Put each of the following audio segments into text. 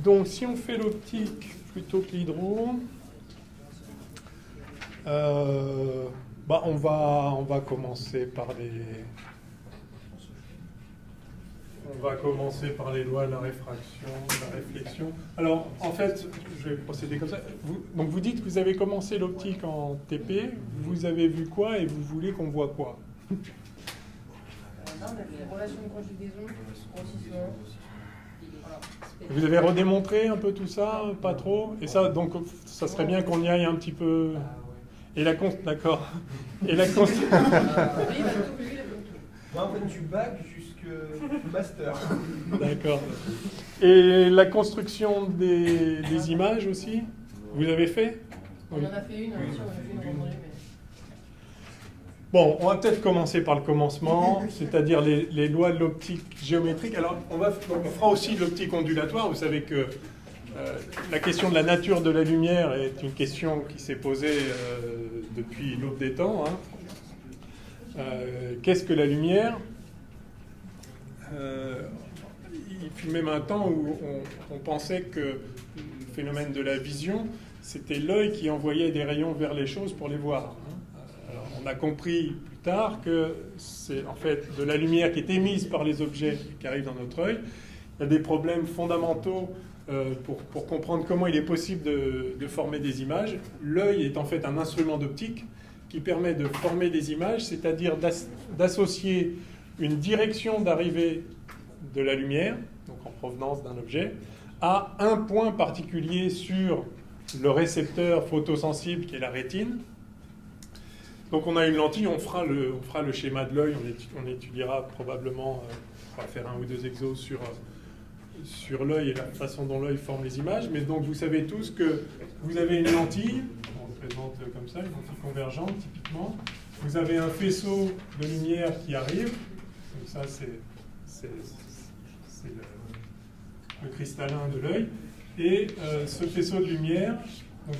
Donc, si on fait l'optique plutôt que l'hydro, on va commencer par les lois de la réfraction, de la réflexion. Alors, en fait, je vais procéder comme ça. Donc, vous dites que vous avez commencé l'optique en TP, vous avez vu quoi et vous voulez qu'on voit quoi? Là, on a les relations de conjugaison, grossissement. Voilà. Vous avez redémontré un peu tout ça, pas trop? Et ça, donc, ça serait bien qu'on y aille un petit peu. Et la d'accord. Et la Oui, il a tout, lui, il a tout. Moi, en fait, du bac jusqu'au master. D'accord. Et la construction des images aussi, vous avez fait? On en a fait une, hein, on a fait une randonnée, mais... Bon, on va peut-être commencer par le commencement, c'est-à-dire les lois de l'optique géométrique. Alors, on fera aussi de l'optique ondulatoire. Vous savez que la question de la nature de la lumière est une question qui s'est posée depuis l'aube des temps. Hein. Qu'est-ce que la lumière? Il fut même un temps où on pensait que le phénomène de la vision, c'était l'œil qui envoyait des rayons vers les choses pour les voir. Alors, on a compris plus tard que c'est en fait de la lumière qui est émise par les objets qui arrivent dans notre œil. Il y a des problèmes fondamentaux pour comprendre comment il est possible de former des images. L'œil est en fait un instrument d'optique qui permet de former des images, c'est-à-dire d'associer une direction d'arrivée de la lumière, donc en provenance d'un objet, à un point particulier sur le récepteur photosensible qui est la rétine. Donc on a une lentille, on fera le schéma de l'œil, on étudiera probablement, on va faire un ou deux exos sur l'œil et la façon dont l'œil forme les images. Mais donc vous savez tous que vous avez une lentille, on le présente comme ça, une lentille convergente typiquement. Vous avez un faisceau de lumière qui arrive, donc ça c'est le cristallin de l'œil. Et ce faisceau de lumière, donc,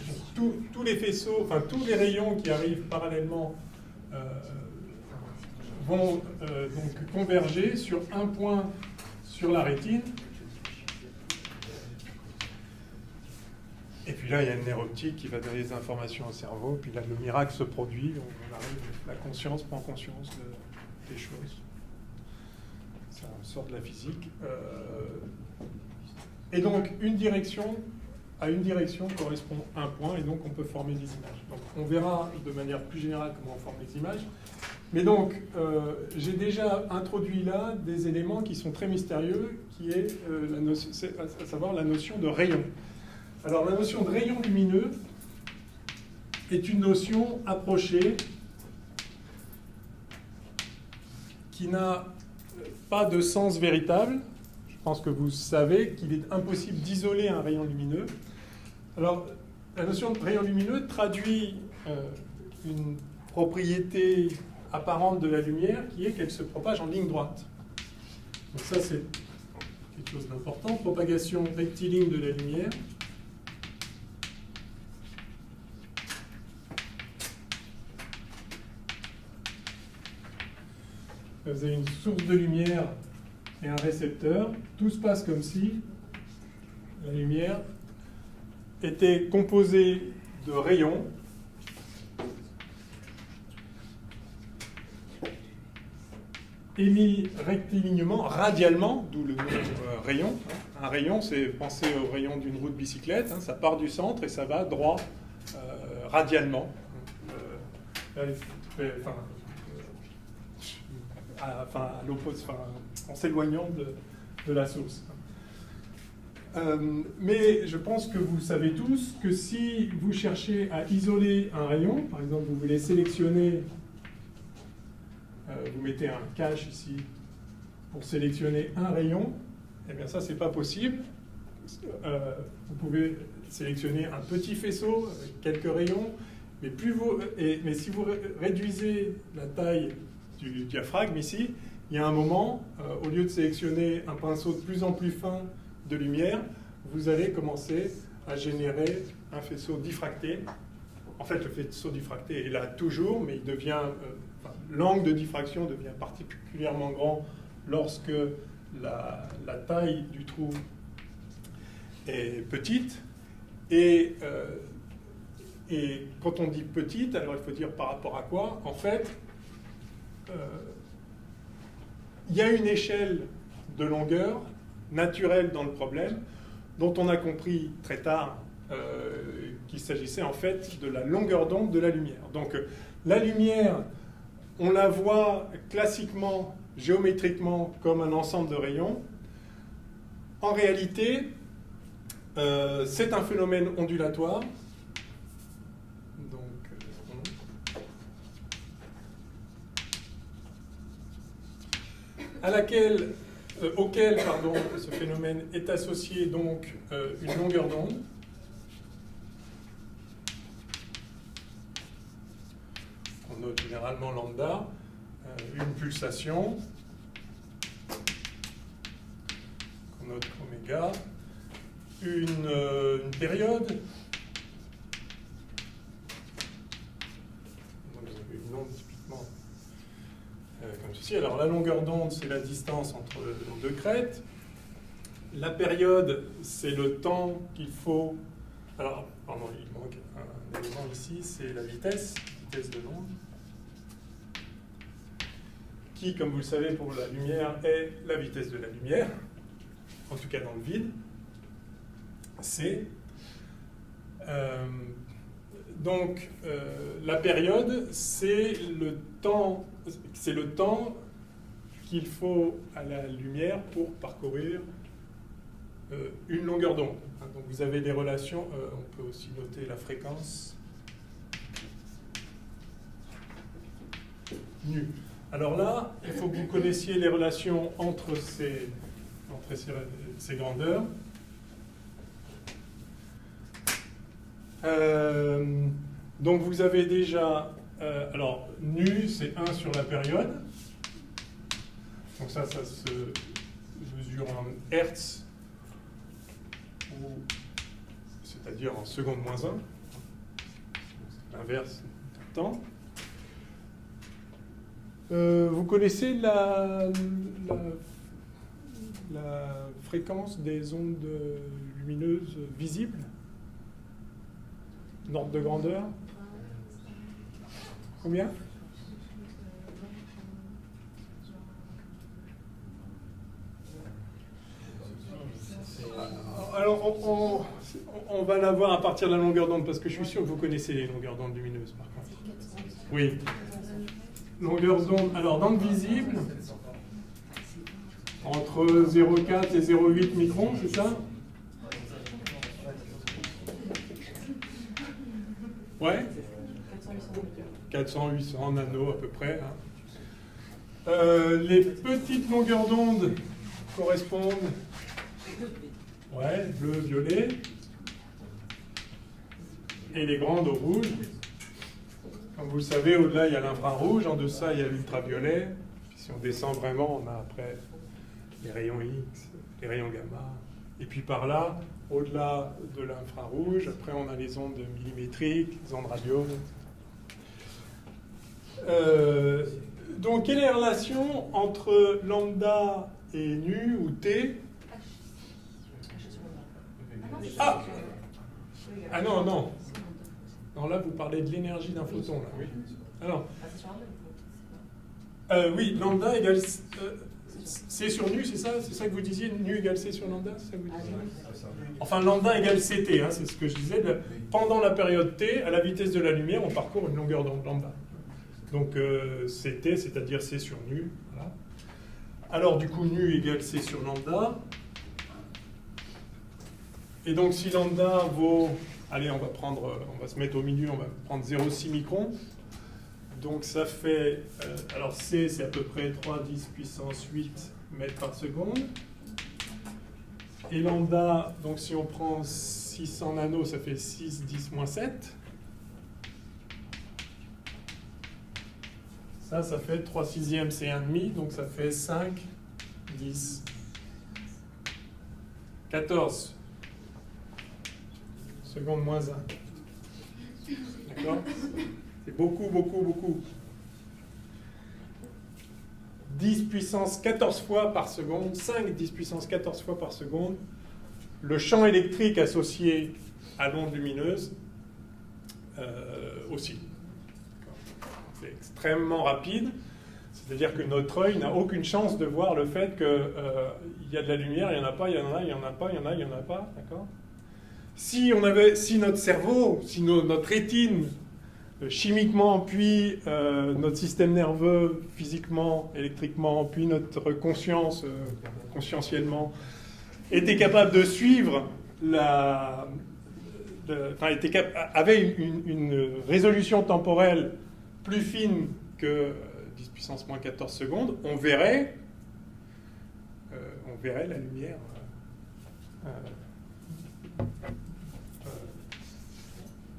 tous les faisceaux, enfin tous les rayons qui arrivent parallèlement vont donc converger sur un point sur la rétine. Et puis là, il y a une nerf optique qui va donner des informations au cerveau. Puis là, le miracle se produit. On arrive, la conscience prend conscience des choses. Ça sort de la physique. Et donc, à une direction correspond un point, et donc on peut former des images. Donc, on verra de manière plus générale comment on forme les images. Mais donc, j'ai déjà introduit là des éléments qui sont très mystérieux, qui est à savoir la notion de rayon. Alors, la notion de rayon lumineux est une notion approchée qui n'a pas de sens véritable. Je pense que vous savez qu'il est impossible d'isoler un rayon lumineux. Alors, la notion de rayon lumineux traduit une propriété apparente de la lumière qui est qu'elle se propage en ligne droite. Donc ça, c'est quelque chose d'important. Propagation rectiligne de la lumière. Vous avez une source de lumière et un récepteur. Tout se passe comme si la lumière était composée de rayons émis rectilignement, radialement, d'où le nom rayon. Un rayon, c'est penser au rayon d'une roue de bicyclette, ça part du centre et ça va droit radialement. À l'opposé, en s'éloignant de la source. Mais je pense que vous savez tous que si vous cherchez à isoler un rayon, par exemple vous voulez sélectionner, vous mettez un cache ici pour sélectionner un rayon, eh bien ça c'est pas possible. Vous pouvez sélectionner un petit faisceau avec quelques rayons, mais si vous réduisez la taille du diaphragme ici, il y a un moment, au lieu de sélectionner un pinceau de plus en plus fin de lumière, vous allez commencer à générer un faisceau diffracté. En fait, le faisceau diffracté est là toujours, mais il devient, l'angle de diffraction devient particulièrement grand lorsque la taille du trou est petite. Et quand on dit petite, alors il faut dire par rapport à quoi? En fait, il y a une échelle de longueur naturelle dans le problème, dont on a compris très tard qu'il s'agissait en fait de la longueur d'onde de la lumière. Donc la lumière, on la voit classiquement, géométriquement, comme un ensemble de rayons. En réalité, c'est un phénomène ondulatoire. Auquel ce phénomène est associé donc une longueur d'onde. On note généralement lambda, une pulsation, on note oméga, une période, donc vous avez une onde typiquement comme ceci. Alors la longueur d'onde, c'est la distance entre deux crêtes. La période, c'est le temps qu'il faut... Alors, pardon, il manque un élément ici, c'est la vitesse de l'onde, qui, comme vous le savez, pour la lumière, est la vitesse de la lumière, en tout cas dans le vide. Donc, la période, c'est le temps qu'il faut à la lumière pour parcourir une longueur d'onde. Donc, vous avez des relations, on peut aussi noter la fréquence nu. Alors là, il faut que vous connaissiez les relations entre ces grandeurs. Donc vous avez déjà, alors nu c'est 1 sur la période, donc ça se mesure en Hertz, c'est-à-dire en seconde moins 1, l'inverse du temps. Vous connaissez la fréquence des ondes lumineuses visibles? Ordre de grandeur? Combien? Alors, on va la voir à partir de la longueur d'onde, parce que je suis sûr que vous connaissez les longueurs d'onde lumineuses, par contre. Oui. Longueur d'onde, alors d'onde visible, entre 0,4 et 0,8 microns, c'est ça? Ouais, 400-800 nano à peu près. Hein. Les petites longueurs d'onde correspondent, ouais, bleu, violet, et les grandes au rouge. Comme vous le savez, au-delà il y a l'infrarouge, en deçà il y a l'ultraviolet. Si on descend vraiment, on a après les rayons X, les rayons gamma. Et puis par là, au-delà de l'infrarouge, après on a les ondes millimétriques, les ondes radio. Donc quelle est la relation entre lambda et nu ou T? Ah non, non. Non, là vous parlez de l'énergie d'un photon. Là, oui. Alors, oui, lambda égale C sur nu, c'est ça? C'est ça que vous disiez? Nu égale C sur lambda, c'est ça que vous disiez? Enfin, lambda égale CT, hein, c'est ce que je disais. Pendant la période T, à la vitesse de la lumière, on parcourt une longueur d'onde lambda. Donc CT, c'est-à-dire C sur nu. Voilà. Alors du coup, nu égale C sur lambda. Et donc si lambda vaut... Allez, on va se mettre au milieu, on va prendre 0,6 microns. Donc ça fait... alors C, c'est à peu près 3,10 puissance 8 mètres par seconde. Et lambda, donc si on prend 600 nanos, ça fait 6,10-7. Ça fait 3/6, c'est 1,5, donc ça fait 5, 10, 14 secondes moins 1. D'accord? C'est beaucoup, beaucoup, beaucoup. 10 puissance 14 fois par seconde, 5 10 puissance 14 fois par seconde, le champ électrique associé à l'onde lumineuse aussi. C'est extrêmement rapide, c'est-à-dire que notre œil n'a aucune chance de voir le fait qu'il y a de la lumière, il n'y en a pas, il y en a, il n'y en a pas, il y en a, il n'y en a pas, d'accord ? Si notre cerveau, si notre rétine, chimiquement, puis notre système nerveux, physiquement, électriquement, puis notre conscience, conscientiellement, était capable de suivre avait une résolution temporelle plus fine que 10 puissance moins 14 secondes, on verrait la lumière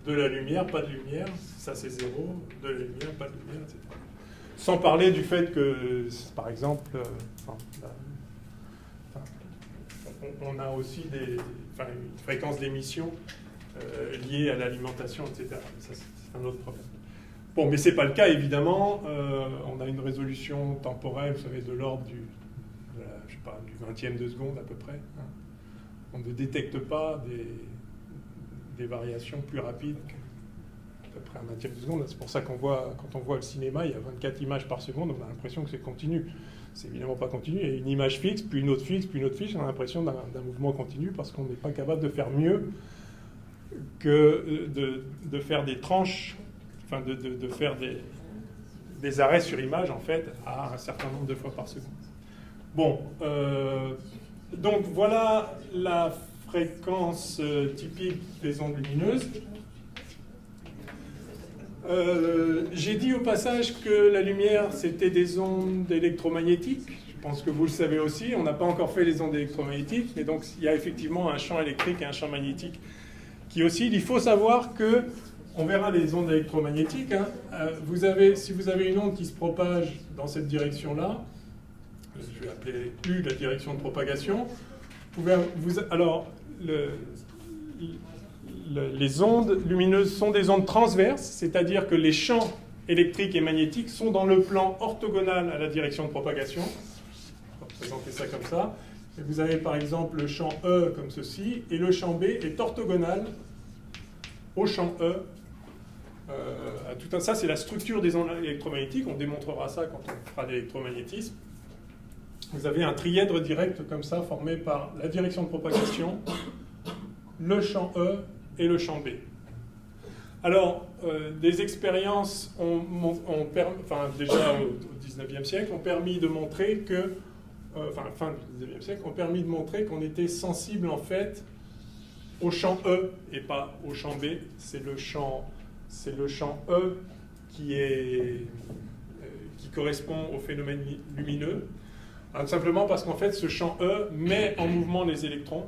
de la lumière, pas de lumière, ça c'est zéro, de la lumière, pas de lumière, etc. Sans parler du fait que, par exemple, on a aussi une fréquence d'émission liée à l'alimentation, etc. Ça, c'est un autre problème. Bon, mais ce n'est pas le cas, évidemment. On a une résolution temporelle, vous savez, de l'ordre du 20e de seconde à peu près. Hein. On ne détecte pas des variations plus rapides qu'à peu près un 20e de seconde. C'est pour ça quand on voit le cinéma, il y a 24 images par seconde, on a l'impression que c'est continu. C'est évidemment pas continu. Il y a une image fixe, puis une autre fixe, puis une autre fixe. On a l'impression d'un mouvement continu parce qu'on n'est pas capable de faire mieux que de faire des tranches, enfin de faire des arrêts sur image, en fait, à un certain nombre de fois par seconde. Bon, donc voilà la fréquence typique des ondes lumineuses. J'ai dit au passage que la lumière, c'était des ondes électromagnétiques. Je pense que vous le savez aussi. On n'a pas encore fait les ondes électromagnétiques, mais donc il y a effectivement un champ électrique et un champ magnétique qui oscillent. Il faut savoir que, on verra les ondes électromagnétiques, hein, si vous avez une onde qui se propage dans cette direction-là, je vais appeler U la direction de propagation, les ondes lumineuses sont des ondes transverses, c'est-à-dire que les champs électriques et magnétiques sont dans le plan orthogonal à la direction de propagation. On va présenter ça comme ça. Et vous avez par exemple le champ E comme ceci, et le champ B est orthogonal au champ E. Ça, c'est la structure des ondes électromagnétiques. On démontrera ça quand on fera l'électromagnétisme. Vous avez un trièdre direct comme ça, formé par la direction de propagation, le champ E et le champ B. Alors, des expériences déjà au XIXe siècle, ont permis de montrer que, fin du XIXe siècle, ont permis de montrer qu'on était sensible en fait au champ E et pas au champ B. C'est le champ E qui correspond au phénomène lumineux. Alors, simplement parce qu'en fait, ce champ E met en mouvement les électrons.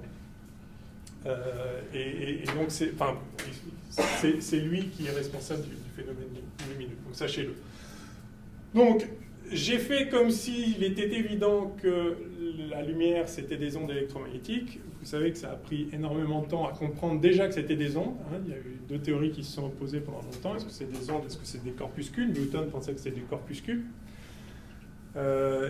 Et donc, c'est lui qui est responsable du phénomène lumineux. Donc, sachez-le. Donc, j'ai fait comme s'il était évident que la lumière, c'était des ondes électromagnétiques. Vous savez que ça a pris énormément de temps à comprendre déjà que c'était des ondes. Hein. Il y a eu deux théories qui se sont opposées pendant longtemps. Est-ce que c'est des ondes? Est-ce que c'est des corpuscules? Newton pensait que c'était des corpuscules.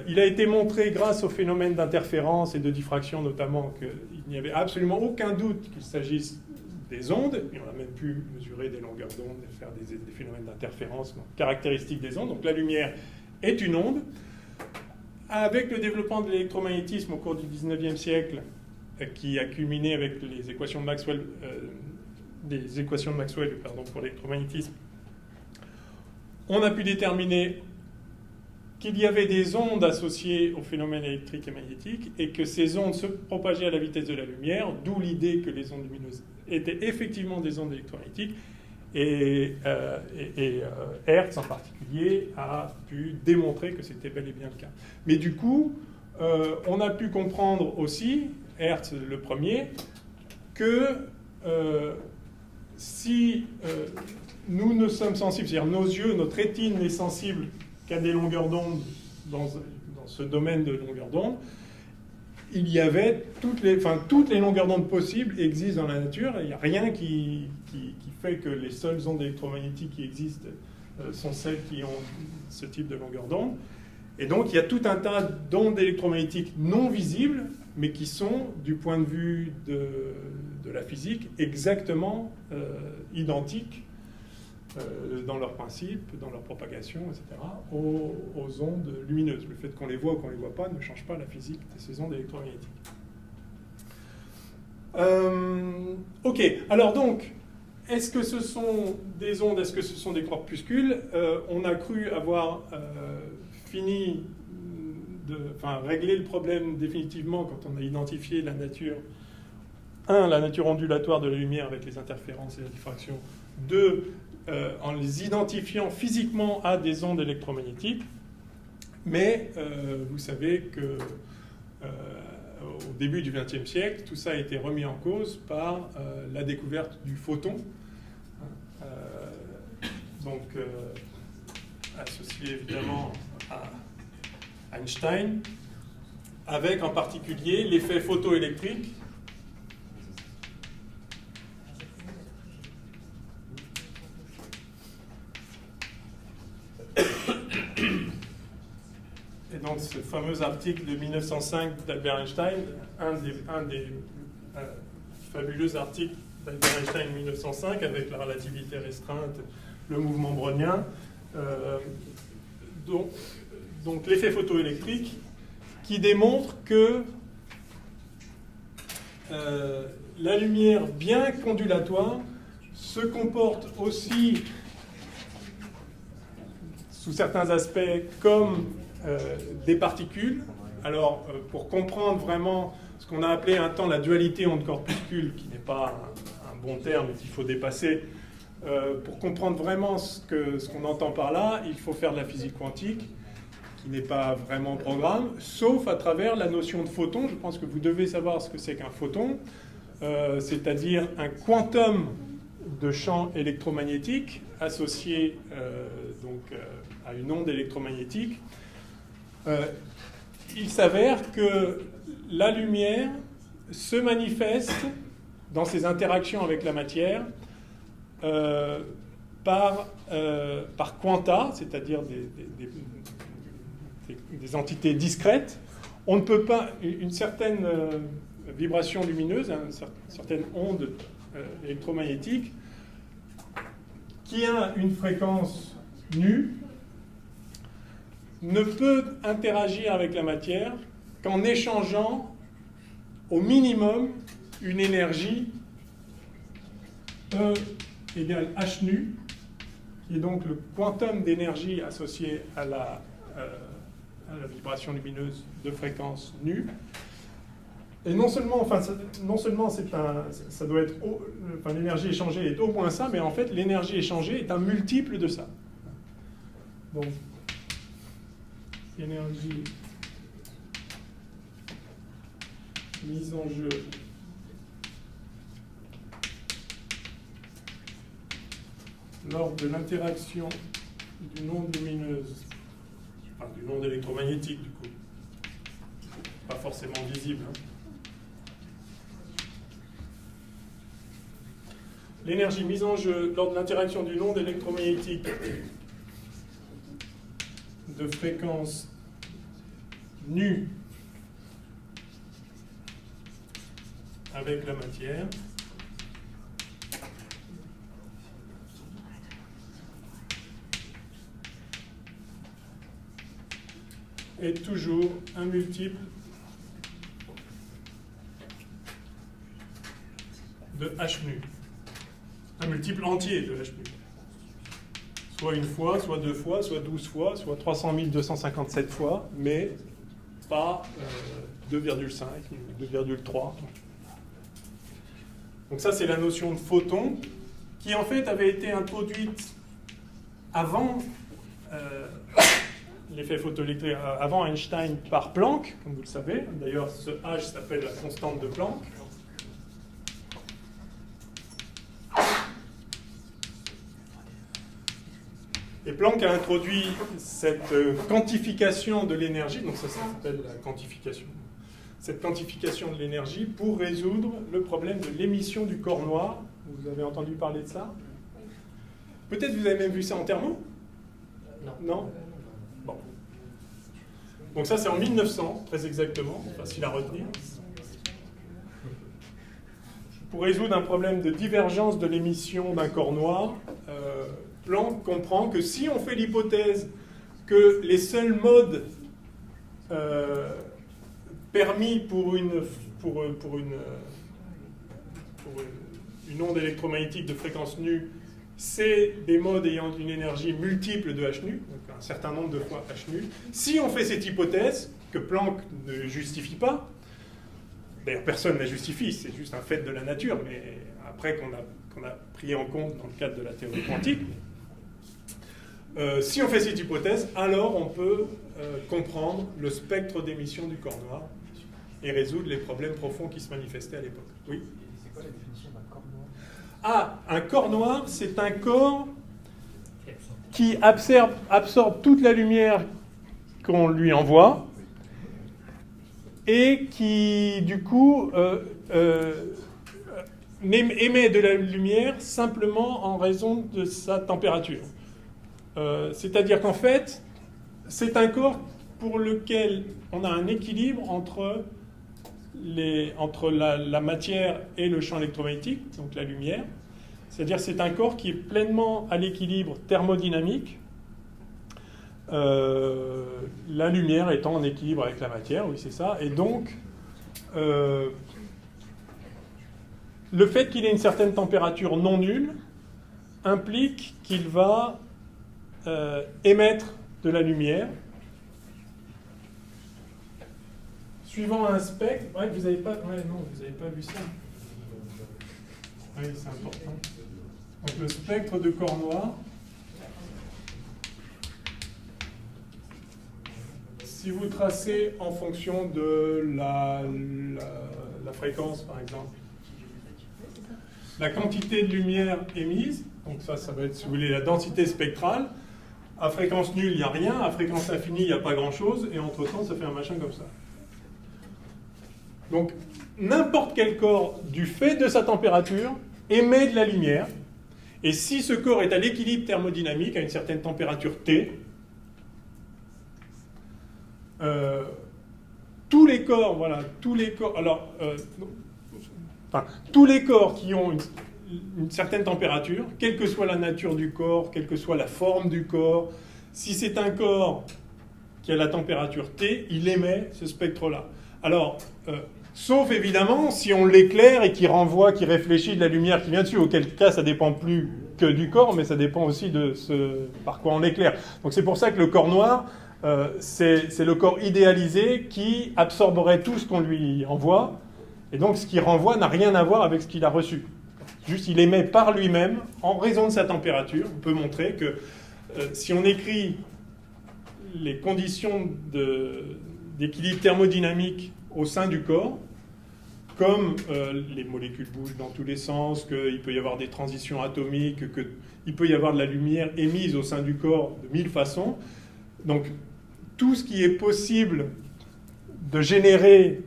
Il a été montré grâce au phénomène d'interférence et de diffraction notamment qu'il n'y avait absolument aucun doute qu'il s'agisse des ondes, et on a même pu mesurer des longueurs d'onde et faire des phénomènes d'interférence caractéristiques des ondes. Donc la lumière est une onde. Avec le développement de l'électromagnétisme au cours du XIXe siècle, qui a culminé avec les équations de Maxwell, pour l'électromagnétisme, on a pu déterminer qu'il y avait des ondes associées aux phénomènes électriques et magnétiques et que ces ondes se propageaient à la vitesse de la lumière, d'où l'idée que les ondes lumineuses étaient effectivement des ondes électromagnétiques. Et Hertz en particulier a pu démontrer que c'était bel et bien le cas. Mais du coup, on a pu comprendre aussi, Hertz le premier, que si nous ne sommes sensibles, c'est-à-dire nos yeux, notre rétine n'est sensible qu'à des longueurs d'onde dans ce domaine de longueur d'onde, il y avait toutes les longueurs d'onde possibles existent dans la nature. Il n'y a rien qui fait que les seules ondes électromagnétiques qui existent sont celles qui ont ce type de longueur d'onde. Et donc il y a tout un tas d'ondes électromagnétiques non visibles mais qui sont, du point de vue de la physique, exactement identiques dans leur principe, dans leur propagation, etc., aux ondes lumineuses. Le fait qu'on les voit ou qu'on ne les voit pas ne change pas la physique de ces ondes électromagnétiques. Ok, alors donc, est-ce que ce sont des ondes, est-ce que ce sont des corpuscules? On a cru avoir fini régler le problème définitivement quand on a identifié la nature. La nature ondulatoire de la lumière avec les interférences et la diffraction. 2, en les identifiant physiquement à des ondes électromagnétiques. Mais vous savez que au début du XXe siècle, tout ça a été remis en cause par la découverte du photon. Associé évidemment à Einstein, avec en particulier l'effet photoélectrique. Et donc ce fameux article de 1905 d'Albert Einstein, un des fabuleux articles d'Albert Einstein de 1905 avec la relativité restreinte, le mouvement brownien, donc l'effet photoélectrique qui démontre que la lumière bien qu'ondulatoire se comporte aussi sous certains aspects comme des particules. Alors pour comprendre vraiment ce qu'on a appelé un temps la dualité onde-corpuscule, qui n'est pas un bon terme et qu'il faut dépasser, pour comprendre vraiment ce qu'on entend par là, il faut faire de la physique quantique, qui n'est pas vraiment programme, sauf à travers la notion de photon. Je pense que vous devez savoir ce que c'est qu'un photon, c'est-à-dire un quantum de champ électromagnétique associé à une onde électromagnétique. Il s'avère que la lumière se manifeste dans ses interactions avec la matière par quanta, c'est-à-dire des entités discrètes. On ne peut pas, une certaine vibration lumineuse, une certaine onde électromagnétique, qui a une fréquence nue, ne peut interagir avec la matière qu'en échangeant au minimum une énergie E égale h nu, qui est donc le quantum d'énergie associé à la vibration lumineuse de fréquence nue. Et non seulement ça doit être, l'énergie échangée est au moins ça, mais en fait l'énergie échangée est un multiple de ça. Donc énergie mise en jeu lors de l'interaction d'une onde lumineuse, d'une onde électromagnétique du coup, pas forcément visible. L'énergie mise en jeu lors de l'interaction d'une onde électromagnétique de fréquence nue avec la matière est toujours un multiple de h nu, un multiple entier de h nu. Soit une fois, soit deux fois, soit 12 fois, soit 300 257 fois, mais pas 2,5, 2,3. Donc ça, c'est la notion de photon, qui en fait avait été introduite avant l'effet photoélectrique, avant Einstein par Planck, comme vous le savez. D'ailleurs, ce H s'appelle la constante de Planck. Et Planck a introduit cette quantification de l'énergie, donc ça s'appelle la quantification, cette quantification de l'énergie pour résoudre le problème de l'émission du corps noir. Vous avez entendu parler de ça? Peut-être vous avez même vu ça en thermo? Non? Bon. Donc ça c'est en 1900, très exactement, facile à retenir. pour résoudre un problème de divergence de l'émission d'un corps noir, Planck comprend que si on fait l'hypothèse que les seuls modes permis pour une onde électromagnétique de fréquence nue, c'est des modes ayant une énergie multiple de h nu, donc un certain nombre de fois h nu. Si on fait cette hypothèse, que Planck ne justifie pas, d'ailleurs personne ne la justifie, c'est juste un fait de la nature, mais après qu'on a pris en compte dans le cadre de la théorie quantique, si on fait cette hypothèse, alors on peut comprendre le spectre d'émission du corps noir et résoudre les problèmes profonds qui se manifestaient à l'époque. Oui ? C'est quoi la définition d'un corps noir ? Ah, un corps noir, c'est un corps qui absorbe toute la lumière qu'on lui envoie et qui, du coup, émet de la lumière simplement en raison de sa température. C'est-à-dire qu'en fait, c'est un corps pour lequel on a un équilibre entre la matière et le champ électromagnétique, donc la lumière. C'est-à-dire que c'est un corps qui est pleinement à l'équilibre thermodynamique, la lumière étant en équilibre avec la matière, oui c'est ça, et donc le fait qu'il ait une certaine température non nulle implique qu'il va émettre de la lumière suivant un spectre. Ouais, vous n'avez pas vu ça. Oui, c'est important. Donc le spectre de corps noir, si vous tracez en fonction de la fréquence, par exemple, la quantité de lumière émise, donc ça va être, si vous voulez, la densité spectrale. À fréquence nulle, il n'y a rien. À fréquence infinie, il n'y a pas grand-chose. Et entre-temps, ça fait un machin comme ça. Donc, n'importe quel corps, du fait de sa température, émet de la lumière. Et si ce corps est à l'équilibre thermodynamique, à une certaine température T, tous les corps, tous les corps qui ont une certaine température, quelle que soit la nature du corps, quelle que soit la forme du corps, si c'est un corps qui a la température T, il émet ce spectre-là. Alors, sauf évidemment si on l'éclaire et qu'il renvoie, qu'il réfléchit de la lumière qui vient dessus, auquel cas ça dépend plus que du corps, mais ça dépend aussi de par quoi on l'éclaire. Donc c'est pour ça que le corps noir, c'est le corps idéalisé qui absorberait tout ce qu'on lui envoie, et donc ce qu'il renvoie n'a rien à voir avec ce qu'il a reçu. Juste, il émet par lui-même, en raison de sa température. On peut montrer que si on écrit les conditions d'équilibre thermodynamique au sein du corps, comme les molécules bougent dans tous les sens, qu'il peut y avoir des transitions atomiques, qu'il peut y avoir de la lumière émise au sein du corps de 1000 façons. Donc, tout ce qui est possible de générer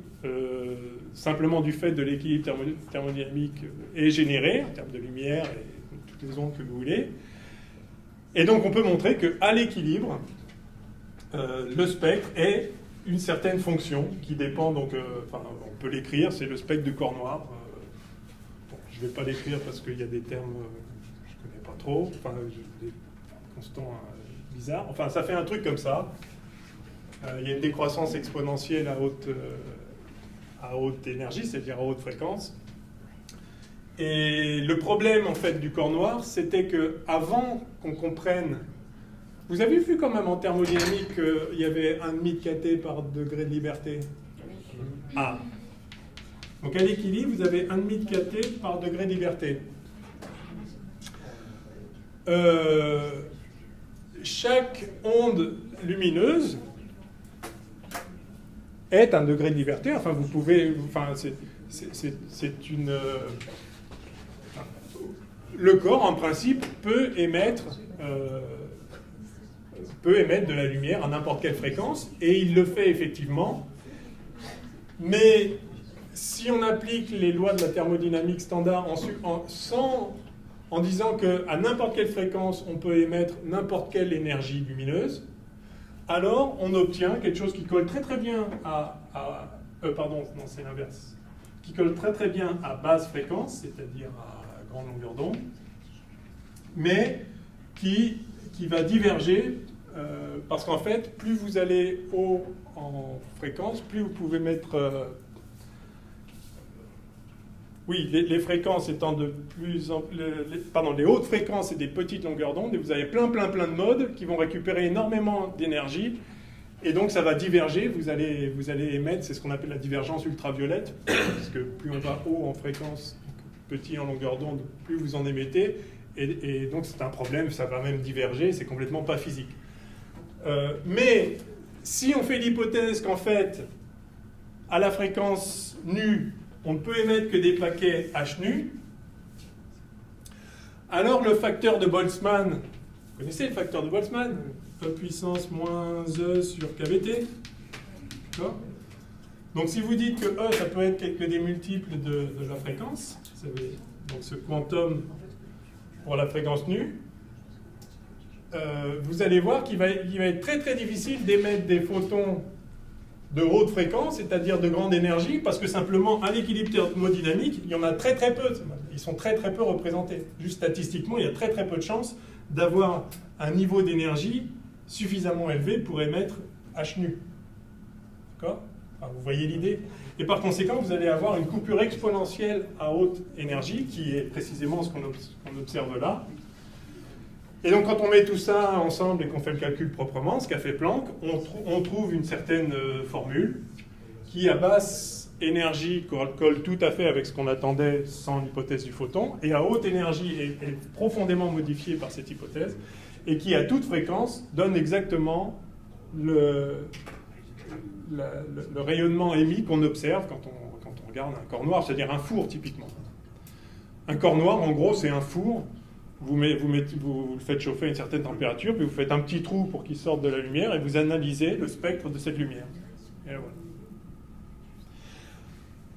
simplement du fait de l'équilibre thermodynamique est généré, en termes de lumière et toutes les ondes que vous voulez. Et donc, on peut montrer qu'à l'équilibre, le spectre est une certaine fonction qui dépend, donc, on peut l'écrire, c'est le spectre du corps noir. Bon, je ne vais pas l'écrire parce qu'il y a des termes que je ne connais pas trop, des constants bizarres. Enfin, ça fait un truc comme ça. Il y a une décroissance exponentielle à haute énergie, c'est-à-dire à haute fréquence. Et le problème, en fait, du corps noir, c'était qu'avant qu'on comprenne... Vous avez vu quand même en thermodynamique qu'il y avait 1,5 de kT par degré de liberté? Ah. Donc à l'équilibre, vous avez 1,5 de kT par degré de liberté. Chaque onde lumineuse est un degré de liberté. Enfin, vous pouvez... c'est une... le corps, en principe, peut émettre de la lumière à n'importe quelle fréquence, et il le fait effectivement. Mais si on applique les lois de la thermodynamique standard en disant qu'à n'importe quelle fréquence, on peut émettre n'importe quelle énergie lumineuse, alors on obtient quelque chose qui colle très très bien pardon, non, c'est l'inverse. qui colle très très bien à basse fréquence, c'est-à-dire à grande longueur d'onde, mais qui va diverger parce qu'en fait, plus vous allez haut en fréquence, plus vous pouvez mettre... oui, les fréquences étant de plus en plus... Pardon, les hautes fréquences et des petites longueurs d'onde, et vous avez plein de modes qui vont récupérer énormément d'énergie, et donc ça va diverger, vous allez émettre, c'est ce qu'on appelle la divergence ultraviolette, parce que plus on va haut en fréquence, petit en longueur d'onde, plus vous en émettez, et donc c'est un problème, ça va même diverger, c'est complètement pas physique. Mais si on fait l'hypothèse qu'en fait, à la fréquence nu, on ne peut émettre que des paquets H nu, alors le facteur de Boltzmann, vous connaissez le facteur de Boltzmann, E puissance moins E sur KBT, d'accord ? Donc si vous dites que E, ça peut être que des multiples de la fréquence, vous savez, donc ce quantum pour la fréquence nue, vous allez voir qu'il va être très très difficile d'émettre des photons de haute fréquence, c'est-à-dire de grande énergie, parce que simplement à l'équilibre thermodynamique, il y en a très très peu, ils sont très très peu représentés. Juste statistiquement, il y a très très peu de chances d'avoir un niveau d'énergie suffisamment élevé pour émettre H nu. D'accord ? Enfin, vous voyez l'idée ? Et par conséquent, vous allez avoir une coupure exponentielle à haute énergie, qui est précisément ce qu'on observe là. Et donc, quand on met tout ça ensemble et qu'on fait le calcul proprement, ce qu'a fait Planck, on trouve une certaine formule qui, à basse énergie, colle tout à fait avec ce qu'on attendait sans l'hypothèse du photon, et à haute énergie est profondément modifiée par cette hypothèse, et qui, à toute fréquence, donne exactement le rayonnement émis qu'on observe quand on regarde un corps noir, c'est-à-dire un four, typiquement. Un corps noir, en gros, c'est un four. Vous le faites chauffer à une certaine température, puis vous faites un petit trou pour qu'il sorte de la lumière, et vous analysez le spectre de cette lumière. Et voilà.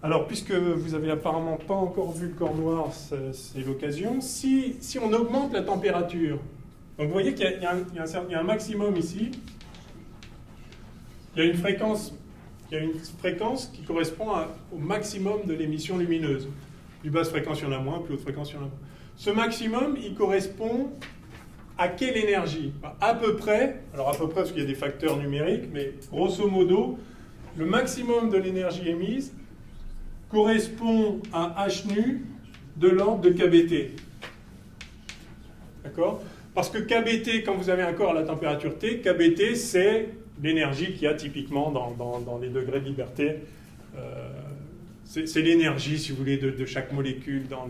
Alors, puisque vous n'avez apparemment pas encore vu le corps noir, c'est l'occasion. Si on augmente la température, donc vous voyez qu'il y a un maximum ici, il y a une fréquence qui correspond au maximum de l'émission lumineuse. Plus basse fréquence, il y en a moins, plus haute fréquence, il y en a moins. Ce maximum, il correspond à quelle énergie ? À peu près, alors à peu près parce qu'il y a des facteurs numériques, mais grosso modo, le maximum de l'énergie émise correspond à H nu de l'ordre de KBT. D'accord ? Parce que KBT, quand vous avez un corps à la température T, KBT, c'est l'énergie qu'il y a typiquement dans les degrés de liberté. C'est l'énergie, si vous voulez, de chaque molécule dans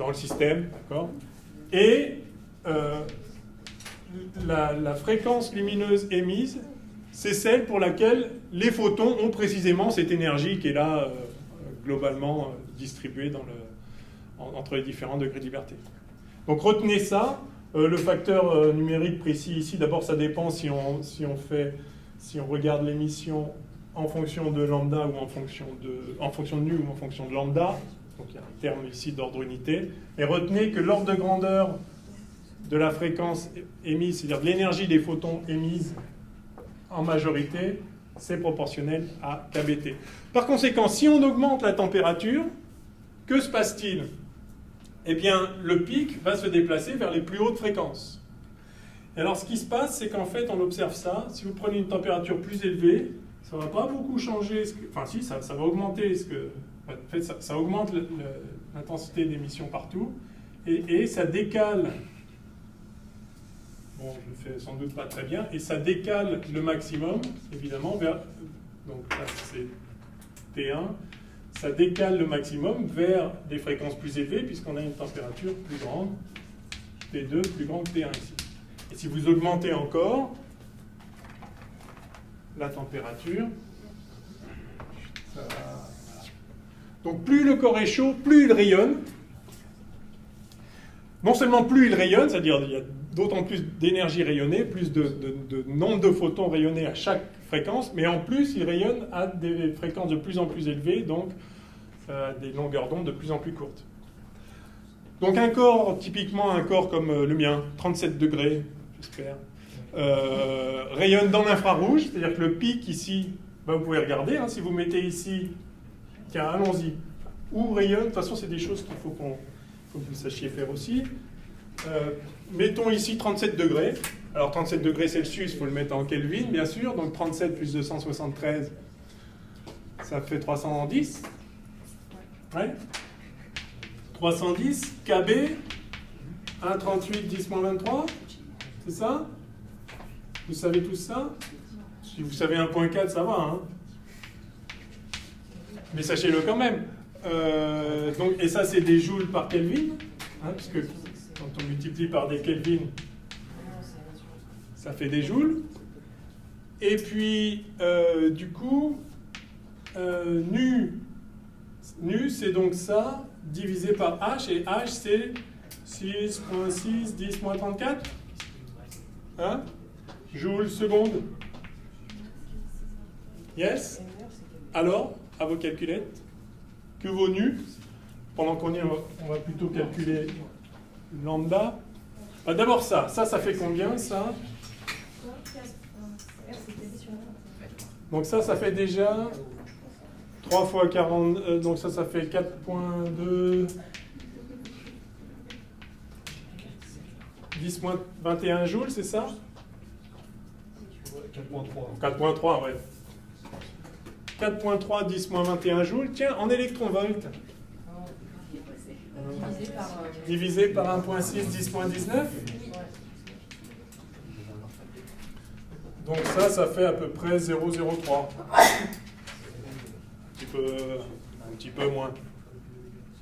le système, d'accord ? Et la fréquence lumineuse émise, c'est celle pour laquelle les photons ont précisément cette énergie qui est là, globalement distribuée entre les différents degrés de liberté. Donc retenez ça. Le facteur numérique précis ici, d'abord ça dépend si on regarde l'émission en fonction de lambda ou en fonction de nu ou en fonction de lambda. Donc il y a un terme ici d'ordre unité. Et retenez que l'ordre de grandeur de la fréquence émise, c'est-à-dire de l'énergie des photons émises en majorité, c'est proportionnel à KBT. Par conséquent, si on augmente la température, que se passe-t-il ? Eh bien, le pic va se déplacer vers les plus hautes fréquences. Et alors, ce qui se passe, c'est qu'en fait, on observe ça. Si vous prenez une température plus élevée, ça ne va pas beaucoup changer. Enfin, si, ça va augmenter. En fait, ça augmente l'intensité d'émission partout. Et ça décale. Bon, je le fais sans doute pas très bien. Et ça décale le maximum, évidemment, vers. Donc là, c'est T1. Ça décale le maximum vers des fréquences plus élevées, puisqu'on a une température plus grande, T2 plus grande que T1 ici. Et si vous augmentez encore la température, ça va... Donc plus le corps est chaud, plus il rayonne. Non seulement plus il rayonne, c'est-à-dire il y a d'autant plus d'énergie rayonnée, plus de nombre de photons rayonnés à chaque fréquence, mais en plus il rayonne à des fréquences de plus en plus élevées, donc des longueurs d'onde de plus en plus courtes. Donc un corps, typiquement un corps comme le mien, 37 degrés, j'espère, rayonne dans l'infrarouge, c'est-à-dire que le pic ici Ben, vous pouvez regarder, hein, si vous mettez ici, tiens, allons-y, où rayonne, de toute façon, c'est des choses qu'il faut que vous sachiez faire aussi. Mettons ici 37 degrés. Alors 37 degrés Celsius, il faut le mettre en Kelvin, bien sûr. Donc 37 plus 273, ça fait 310. Ouais. 310, KB, 1,38, 10 moins 23, c'est ça? Vous savez tout ça? Si vous savez 1,4, ça va, hein? Mais sachez-le quand même. Donc, et ça, c'est des joules par Kelvin, hein, parce que quand on multiplie par des Kelvin, ça fait des joules. Et puis, du coup, nu, c'est donc ça, divisé par H, et H, c'est 6,6, 10 moins 34, hein? Joules seconde. Yes? Alors, à vos calculettes, que vaut nu? Pendant qu'on y est, on va plutôt calculer lambda. D'abord ça fait combien, ça? Donc ça fait déjà 3 fois 40, donc ça fait 4,2, 10 moins 21 joules, c'est ça? 4.3. 4,3, ouais. 4,3, 10 moins 21 joules. Tiens, en électronvolts. Divisé par 1,6, 10 moins 19. Donc ça fait à peu près 0,03. Un petit peu moins.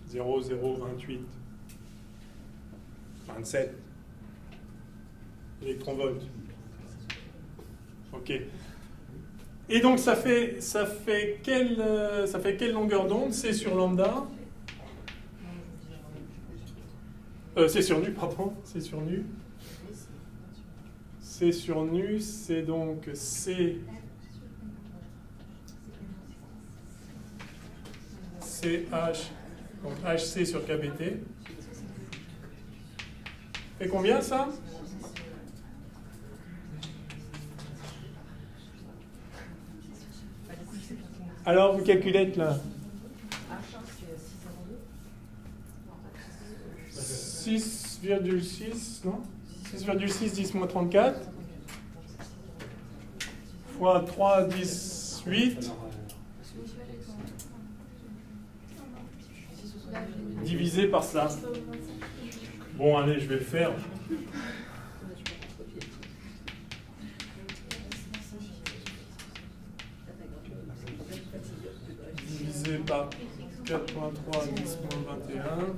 0,028. 27 électronvolts. Ok. Et donc ça fait quelle longueur d'onde? C'est sur lambda. C'est sur nu, pardon. C'est sur nu. C'est sur nu, c'est donc C. CH, donc HC sur KBT. Et combien ça? Alors, vous calculez là. 6,6, non? 6,6, 10 moins 34. Fois 3, 10, 8. Divisé par ça. Bon, allez, je vais le faire. Divisé par 4.3, 10 moins 21.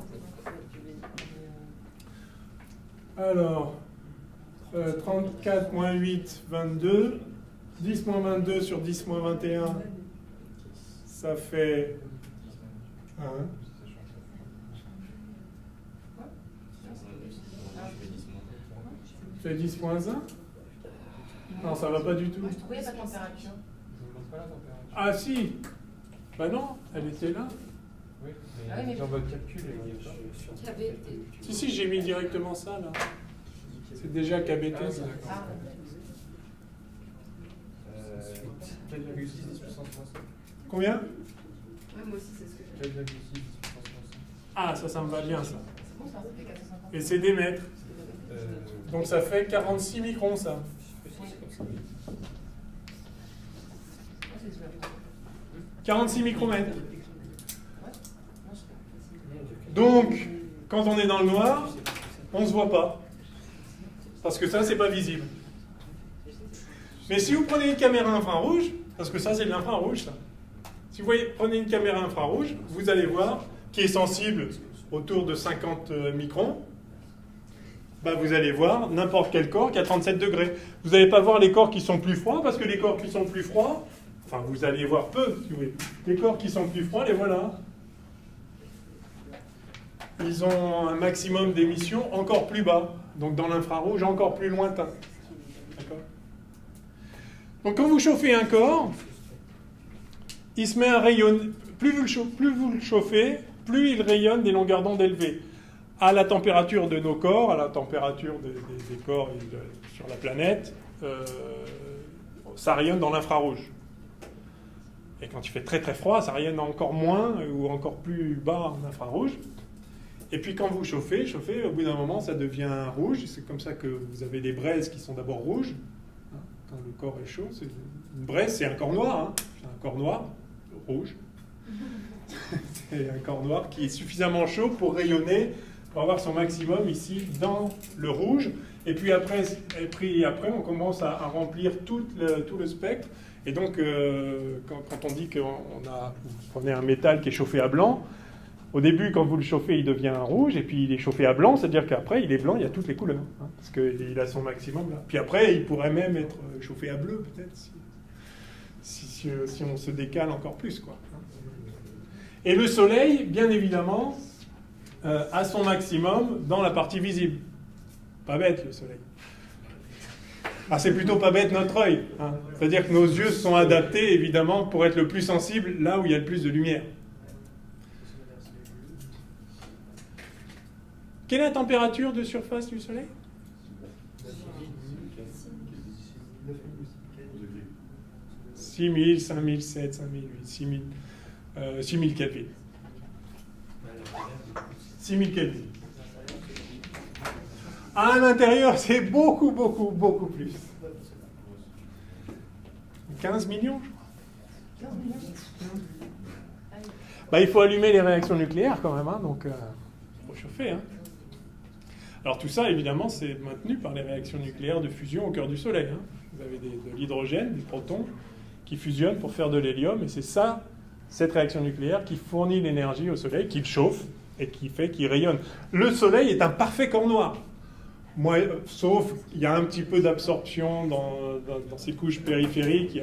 Alors, 34 moins 8, 22. 10 moins 22 sur 10 moins 21, ça fait 1. Ça fait 10 moins 1? Non, ça va pas du tout. Pourquoi il n'y a pas de température? Ah si! Bah non, elle était là. Oui, mais dans votre calcul, elle n'y est pas. Si, j'ai mis directement ça là. C'est déjà KBT. Ça. Ah. 4,6 10 puissance moins 5. Combien? Ouais, moi aussi, c'est ce que j'ai. 4,6 10 puissance moins 5. Ah, ça me va bien ça. C'est bon, ça fait 450. Et c'est des mètres. Donc ça fait 46 microns ça. 46 micromètres. Donc, quand on est dans le noir, on ne se voit pas. Parce que ça, c'est pas visible. Mais si vous prenez une caméra infrarouge, parce que ça, c'est de l'infrarouge, ça. Si vous prenez une caméra infrarouge, vous allez voir, qui est sensible autour de 50 microns, bah vous allez voir n'importe quel corps qui a 37 degrés. Vous n'allez pas voir les corps qui sont plus froids, parce que les corps qui sont plus froids, enfin, vous allez voir peu, si vous voulez. Les corps qui sont plus froids, les voilà. Ils ont un maximum d'émission encore plus bas. Donc dans l'infrarouge, encore plus lointain. D'accord ? Donc quand vous chauffez un corps, il se met à rayonner. Plus vous le chauffez, plus il rayonne des longueurs d'onde élevées. À la température de nos corps, à la température des corps sur la planète, ça rayonne dans l'infrarouge. Et quand il fait très très froid, ça rayonne encore moins ou encore plus bas en infrarouge. Et puis quand vous chauffez, au bout d'un moment, ça devient rouge. C'est comme ça que vous avez des braises qui sont d'abord rouges. Quand le corps est chaud, une braise, c'est un corps noir. Hein. C'est un corps noir, rouge. C'est un corps noir qui est suffisamment chaud pour rayonner, pour avoir son maximum ici dans le rouge. Et puis après, on commence à remplir tout le spectre. Et donc, quand on dit vous prenez un métal qui est chauffé à blanc, au début, quand vous le chauffez, il devient rouge, et puis il est chauffé à blanc, c'est-à-dire qu'après, il est blanc, il y a toutes les couleurs, hein, parce qu'il a son maximum là. Puis après, il pourrait même être chauffé à bleu, peut-être, si on se décale encore plus, quoi. Et le soleil, bien évidemment, a son maximum dans la partie visible. Pas bête, le soleil. Ah, c'est plutôt pas bête notre œil. Hein. C'est-à-dire que nos yeux sont adaptés, évidemment, pour être le plus sensibles là où il y a le plus de lumière. Quelle est la température de surface du soleil ? 6000, 5007, 5008, 6000 Kelvin. 6000 Kelvin. À l'intérieur, c'est beaucoup, beaucoup, beaucoup plus. 15 millions, je crois. 15 millions. Bah, il faut allumer les réactions nucléaires quand même, hein, donc il faut chauffer. Hein. Alors tout ça, évidemment, c'est maintenu par les réactions nucléaires de fusion au cœur du Soleil. Hein. Vous avez de l'hydrogène, des protons, qui fusionnent pour faire de l'hélium, et c'est ça, cette réaction nucléaire, qui fournit l'énergie au Soleil, qui le chauffe, et qui fait qu'il rayonne. Le Soleil est un parfait corps noir. Sauf il y a un petit peu d'absorption dans ces couches périphériques.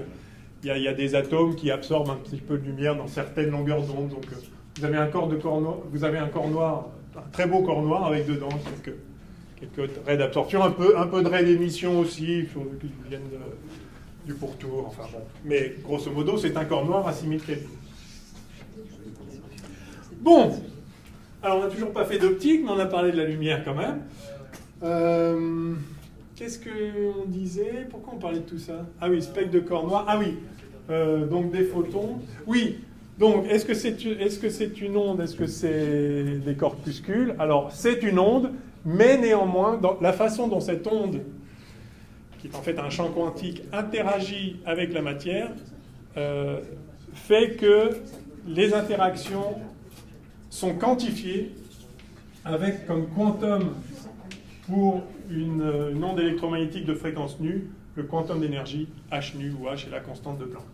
Il y a des atomes qui absorbent un petit peu de lumière dans certaines longueurs d'onde. Donc vous avez un corps noir, un très beau corps noir avec dedans quelques raies d'absorption, un peu de raies d'émission aussi, qui viennent du pourtour. Enfin, bon. Mais grosso modo, c'est un corps noir à 6000 Kelvin. Bon, alors on n'a toujours pas fait d'optique, mais on a parlé de la lumière quand même. Qu'est-ce qu'on disait? Pourquoi on parlait de tout ça? Ah oui, spectre de corps noir. Ah oui, donc des photons. Oui, donc est-ce que c'est une onde? Est-ce que c'est des corpuscules? Alors, c'est une onde, mais néanmoins, dans la façon dont cette onde, qui est en fait un champ quantique, interagit avec la matière, fait que les interactions sont quantifiées avec comme quantum pour une onde électromagnétique de fréquence nue, le quantum d'énergie H nu, où H est la constante de Planck.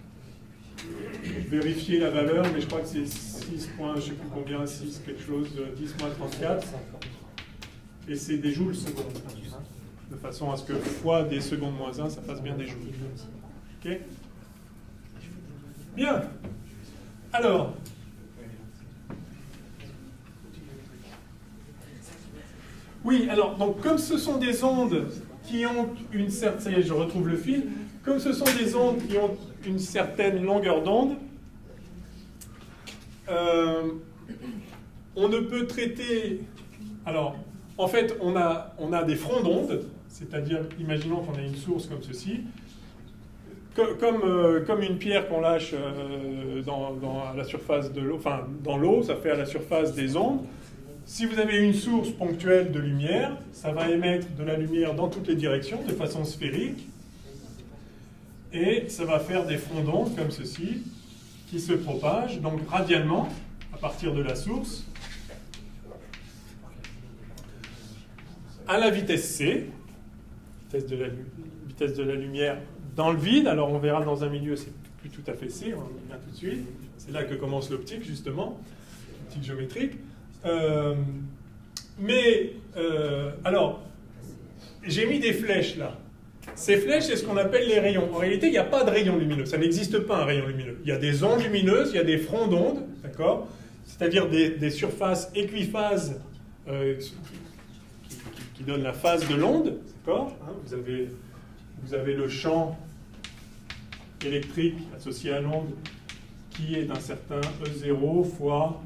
Vérifier la valeur, mais je crois que c'est 6 points, je ne sais plus combien, 6 quelque chose, 10-34, et c'est des joules secondes, de façon à ce que fois des secondes moins 1, ça fasse bien des joules. Ok? Bien. Alors, oui, alors, donc, comme ce sont des ondes qui ont une certaine... Ça y est, je retrouve le fil. Comme ce sont des ondes qui ont une certaine longueur d'onde, on ne peut traiter... Alors, en fait, on a des fronts d'onde, c'est-à-dire, imaginons qu'on a une source comme ceci, comme une pierre qu'on lâche à la surface de l'eau, enfin, dans l'eau, ça fait à la surface des ondes. Si vous avez une source ponctuelle de lumière, ça va émettre de la lumière dans toutes les directions, de façon sphérique, et ça va faire des fronts d'onde comme ceci, qui se propagent, donc radialement, à partir de la source, à la vitesse c, vitesse de la lumière dans le vide. Alors on verra dans un milieu, c'est plus tout à fait c, on y vient tout de suite. C'est là que commence l'optique, justement, l'optique géométrique. Alors, j'ai mis des flèches là. Ces flèches, c'est ce qu'on appelle les rayons. En réalité, il n'y a pas de rayons lumineux. Ça n'existe pas un rayon lumineux. Il y a des ondes lumineuses, il y a des fronts d'ondes, d'accord? C'est-à-dire des surfaces équiphases qui donnent la phase de l'onde, d'accord? Vous avez le champ électrique associé à l'onde qui est d'un certain E0 fois...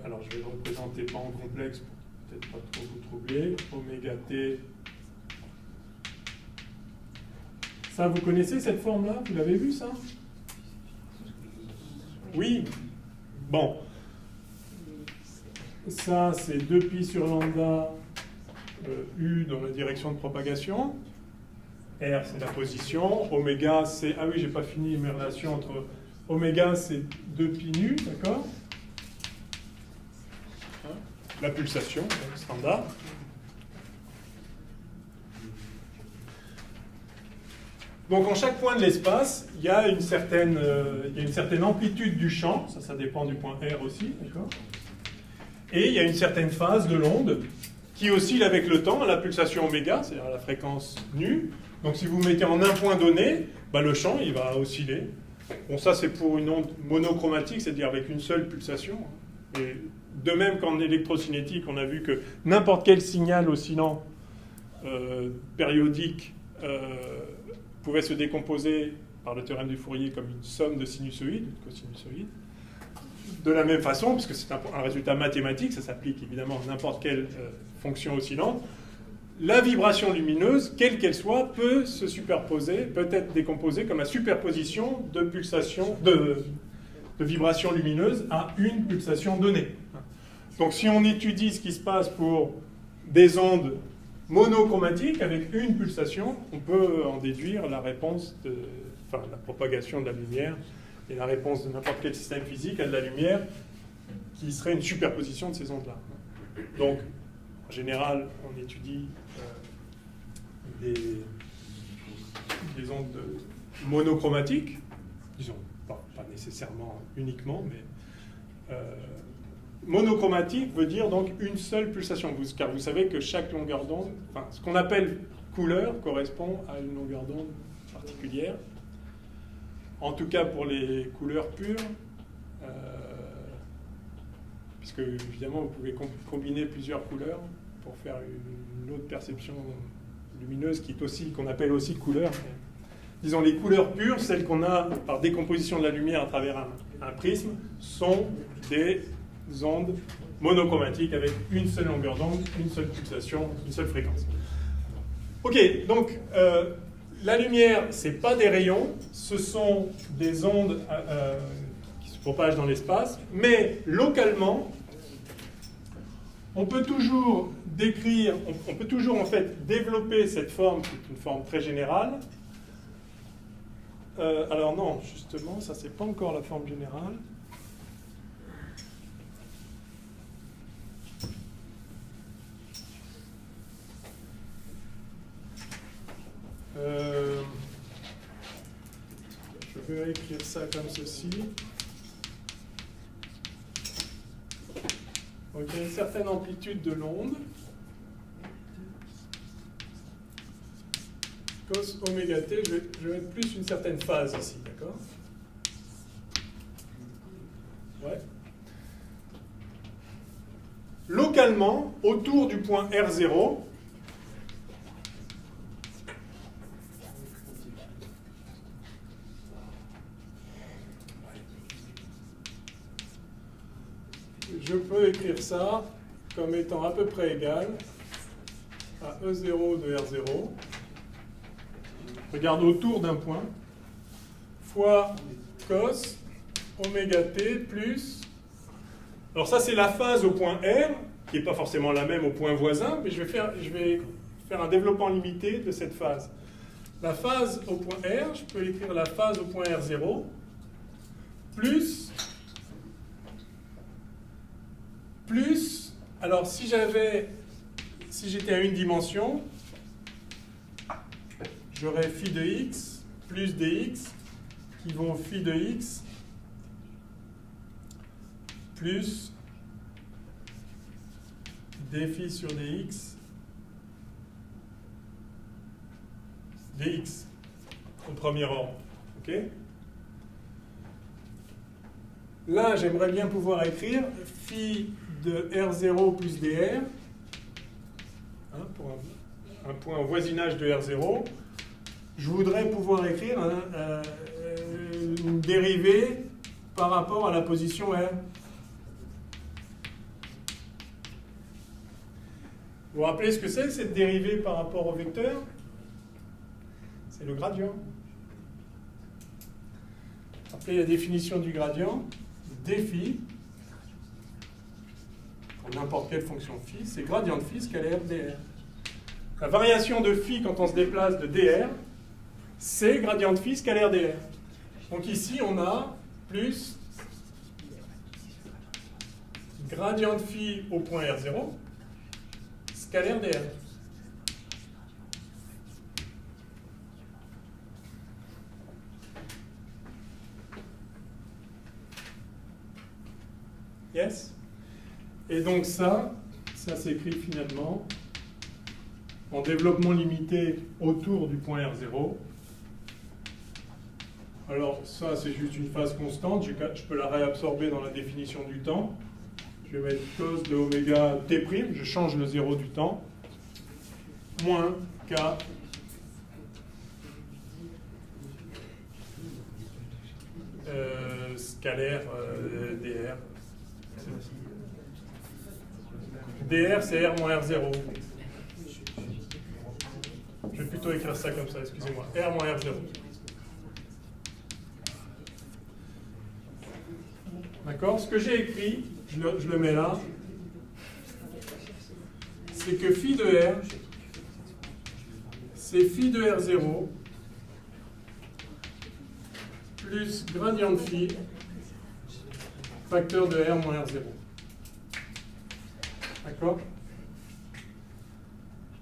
alors je vais le représenter pas en complexe pour peut-être pas trop vous troubler. Oméga T. Ça, vous connaissez cette forme-là? Vous l'avez vu, ça? Oui. Bon. Ça, c'est 2pi sur lambda U dans la direction de propagation. R, c'est la position. Oméga, c'est... Ah oui, j'ai pas fini mes relations entre... Oméga, c'est 2pi nu, d'accord? La pulsation, standard. Donc, en chaque point de l'espace, il y a une certaine amplitude du champ. Ça dépend du point R aussi, d'accord? Et il y a une certaine phase de l'onde qui oscille avec le temps à la pulsation oméga, c'est-à-dire à la fréquence nu. Donc si vous mettez en un point donné, le champ il va osciller. Bon, ça c'est pour une onde monochromatique, c'est-à-dire avec une seule pulsation. Et de même qu'en électrocinétique, on a vu que n'importe quel signal oscillant périodique pouvait se décomposer par le théorème de Fourier comme une somme de sinusoïdes, de cosinusoïdes. De la même façon, puisque c'est un résultat mathématique, ça s'applique évidemment à n'importe quelle fonction oscillante, la vibration lumineuse, quelle qu'elle soit, peut se superposer, peut être décomposée comme la superposition de pulsations, de vibrations lumineuses à une pulsation donnée. Donc si on étudie ce qui se passe pour des ondes monochromatiques avec une pulsation, on peut en déduire la réponse la propagation de la lumière et la réponse de n'importe quel système physique à de la lumière qui serait une superposition de ces ondes-là. Donc, en général, on étudie des ondes monochromatiques, disons, pas nécessairement uniquement, mais monochromatique veut dire donc une seule pulsation, car vous savez que chaque longueur d'onde, ce qu'on appelle couleur correspond à une longueur d'onde particulière. En tout cas pour les couleurs pures, puisque évidemment vous pouvez combiner plusieurs couleurs pour faire une autre perception lumineuse qu'on appelle aussi couleur. Disons les couleurs pures, celles qu'on a par décomposition de la lumière à travers un prisme, sont des ondes monochromatiques avec une seule longueur d'onde, une seule pulsation, une seule fréquence. Ok, donc la lumière, ce n'est pas des rayons, ce sont des ondes qui se propagent dans l'espace, mais localement, on peut toujours décrire, on peut toujours en fait développer cette forme, qui est une forme très générale. Alors non, justement, ça c'est pas encore la forme générale. Je vais écrire ça comme ceci. Donc il y a une certaine amplitude de l'onde. Cos oméga t, je vais mettre plus une certaine phase ici, d'accord? Ouais. Localement, autour du point R0, je peux écrire ça comme étant à peu près égal à E0 de R0, regarde autour d'un point, fois cos oméga t plus... Alors ça c'est la phase au point R, qui n'est pas forcément la même au point voisin, mais je vais faire un développement limité de cette phase. La phase au point R, je peux écrire la phase au point R0, plus, alors si j'étais à une dimension, j'aurais phi de x plus dx qui vont phi de x plus dφ sur dx dx au premier ordre. Ok? Là, j'aimerais bien pouvoir écrire phi de R0 plus dr, pour un point au voisinage de R0. Je voudrais pouvoir écrire une dérivée par rapport à la position R. Vous vous rappelez ce que c'est, cette dérivée par rapport au vecteur? C'est le gradient. Rappelez la définition du gradient. Dφ, pour n'importe quelle fonction phi, c'est gradient de phi scalaire dr. La variation de phi quand on se déplace de dr, c'est gradient de phi scalaire dr. Donc ici, on a plus gradient de phi au point R0 scalaire dr. Yes? Et donc ça s'écrit finalement en développement limité autour du point R0. Alors ça, c'est juste une phase constante. Je peux la réabsorber dans la définition du temps. Je vais mettre cos de oméga t', je change le zéro du temps, moins k scalaire dr. dr, c'est r moins r0. Je vais plutôt écrire ça comme ça, excusez-moi. R moins R0. D'accord? Ce que j'ai écrit, je le mets là, c'est que phi de R, c'est phi de R0 plus gradient de phi facteur de R moins R0. D'accord?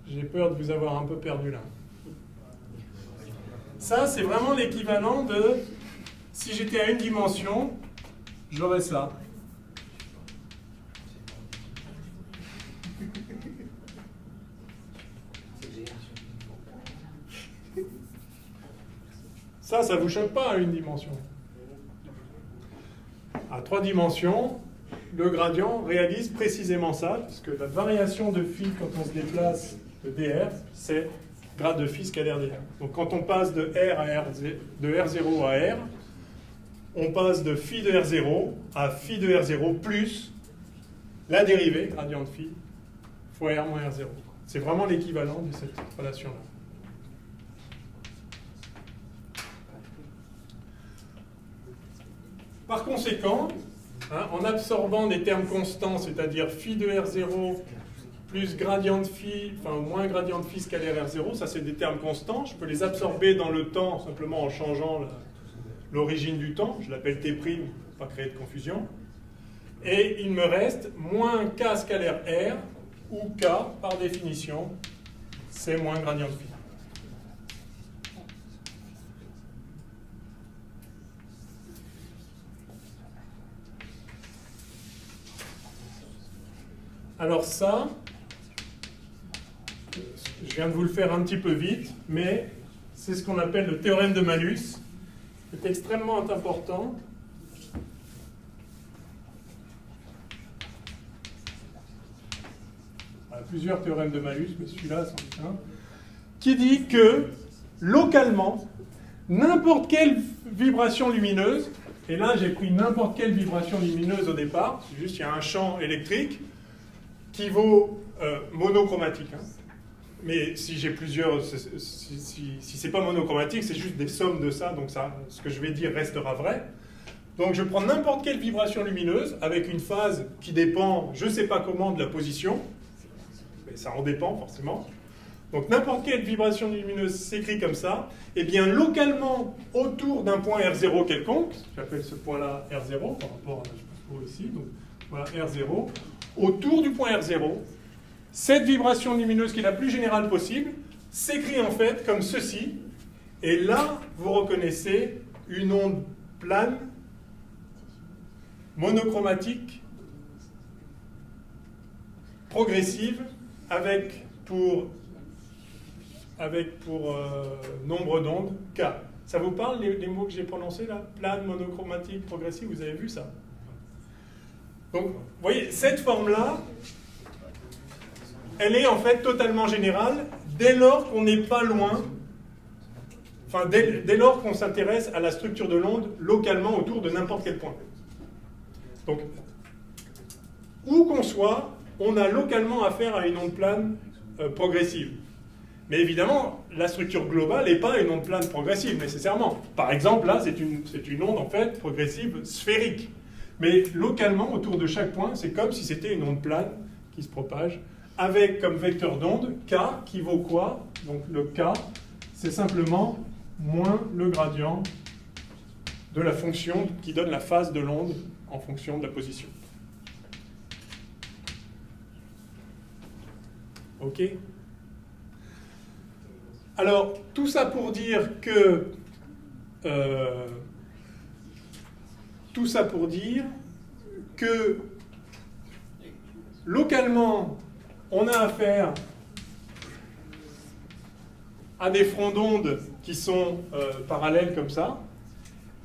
J'ai peur de vous avoir un peu perdu là. Ça, c'est vraiment l'équivalent de, si j'étais à une dimension, j'aurais ça. Ça vous choque pas à une dimension. À 3 dimensions, le gradient réalise précisément ça, puisque la variation de phi quand on se déplace de dr, c'est grade de phi scalaire dr. Donc quand on passe de R0 à R, on passe de phi de R0 à phi de R0 plus la dérivée, gradient de phi, fois R moins R0. C'est vraiment l'équivalent de cette relation-là. Par conséquent, en absorbant des termes constants, c'est-à-dire phi de R0 plus gradient de phi, enfin moins gradient de phi scalaire R0, ça c'est des termes constants, je peux les absorber dans le temps simplement en changeant l'origine du temps, je l'appelle T', pour ne pas créer de confusion. Et il me reste moins K scalaire R, où K, par définition, c'est moins gradient de phi. Alors ça, je viens de vous le faire un petit peu vite, mais c'est ce qu'on appelle le théorème de Malus. C'est extrêmement important. Il y a plusieurs théorèmes de Malus, mais celui-là, c'en est un, qui dit que, localement, n'importe quelle vibration lumineuse, et là j'ai pris n'importe quelle vibration lumineuse au départ, c'est juste il y a un champ électrique, qui vaut monochromatique. Hein. Mais si j'ai plusieurs, si c'est pas monochromatique, c'est juste des sommes de ça, donc ça, ce que je vais dire restera vrai. Donc je prends n'importe quelle vibration lumineuse avec une phase qui dépend, je ne sais pas comment, de la position, mais ça en dépend forcément. Donc n'importe quelle vibration lumineuse s'écrit comme ça, et bien localement autour d'un point R0 quelconque, j'appelle ce point-là R0 par rapport à ici, donc voilà R0, autour du point R0, cette vibration lumineuse qui est la plus générale possible s'écrit en fait comme ceci. Et là, vous reconnaissez une onde plane, monochromatique, progressive, avec pour nombre d'ondes K. Ça vous parle les mots que j'ai prononcés là? Plane, monochromatique, progressive, vous avez vu ça? Donc, vous voyez, cette forme-là, elle est en fait totalement générale dès lors qu'on n'est pas loin, enfin dès lors qu'on s'intéresse à la structure de l'onde localement autour de n'importe quel point. Donc, où qu'on soit, on a localement affaire à une onde plane progressive. Mais évidemment, la structure globale n'est pas une onde plane progressive, nécessairement. Par exemple, là, c'est une onde, en fait, progressive sphérique. Mais localement, autour de chaque point, c'est comme si c'était une onde plane qui se propage, avec comme vecteur d'onde K qui vaut quoi? Donc le K, c'est simplement moins le gradient de la fonction qui donne la phase de l'onde en fonction de la position. OK? Alors, tout ça pour dire que localement, on a affaire à des fronts d'onde qui sont parallèles comme ça,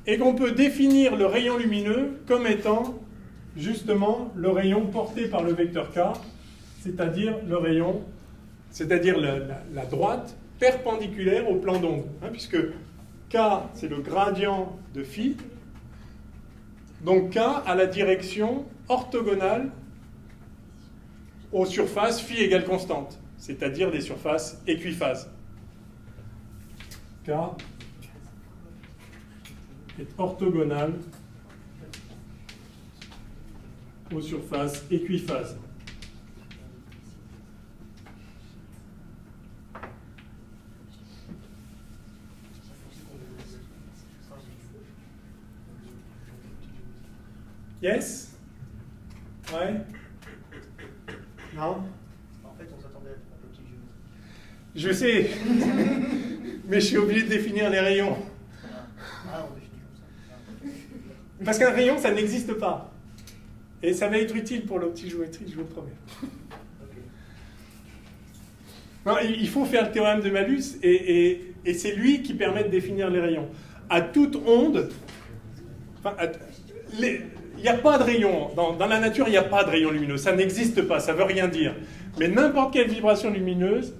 et qu'on peut définir le rayon lumineux comme étant justement le rayon porté par le vecteur K, c'est-à-dire le rayon, c'est-à-dire la droite perpendiculaire au plan d'onde, hein, puisque K, c'est le gradient de phi, donc K a la direction orthogonale aux surfaces phi égale constante, c'est-à-dire des surfaces équiphases. K est orthogonale aux surfaces équiphases. Yes? Ouais? Non? En fait, on s'attendait à un petit jeu. Je sais, mais je suis obligé de définir les rayons. Ah, on définit comme ça. Parce qu'un rayon, ça n'existe pas. Et ça va être utile pour l'optigéométrie, je vous le promets. Non, il faut faire le théorème de Malus, et c'est lui qui permet de définir les rayons. À toute onde, il n'y a pas de rayon. Dans la nature, il n'y a pas de rayon lumineux. Ça n'existe pas, ça ne veut rien dire. Mais n'importe quelle vibration lumineuse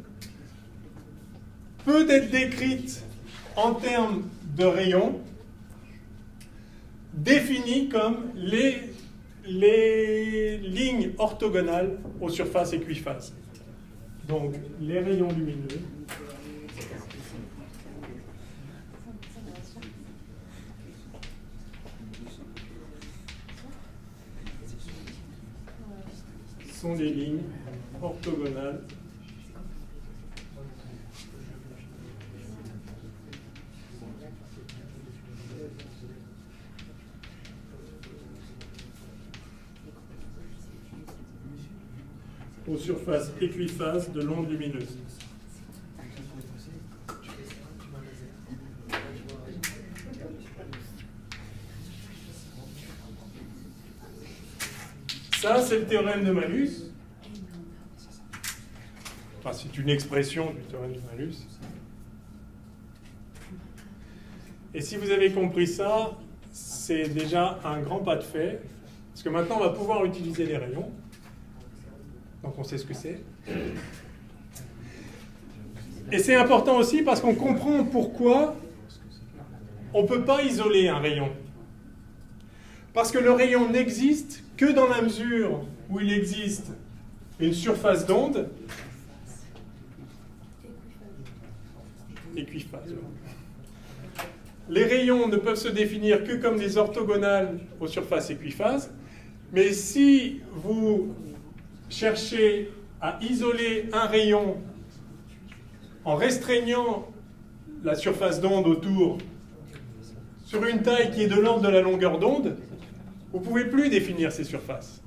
peut être décrite en termes de rayons définis comme les lignes orthogonales aux surfaces équiphases. Donc, les rayons lumineux sont les lignes orthogonales aux surfaces équiphases de l'onde lumineuse. Ça, c'est le théorème de Malus. Enfin, c'est une expression du théorème de Malus. Et si vous avez compris ça, c'est déjà un grand pas de fait, parce que maintenant, on va pouvoir utiliser les rayons. Donc, on sait ce que c'est. Et c'est important aussi parce qu'on comprend pourquoi on ne peut pas isoler un rayon. Parce que le rayon n'existe que dans la mesure où il existe une surface d'onde équiphase. Les rayons ne peuvent se définir que comme des orthogonales aux surfaces équiphases, mais si vous cherchez à isoler un rayon en restreignant la surface d'onde autour sur une taille qui est de l'ordre de la longueur d'onde, vous ne pouvez plus définir ces surfaces.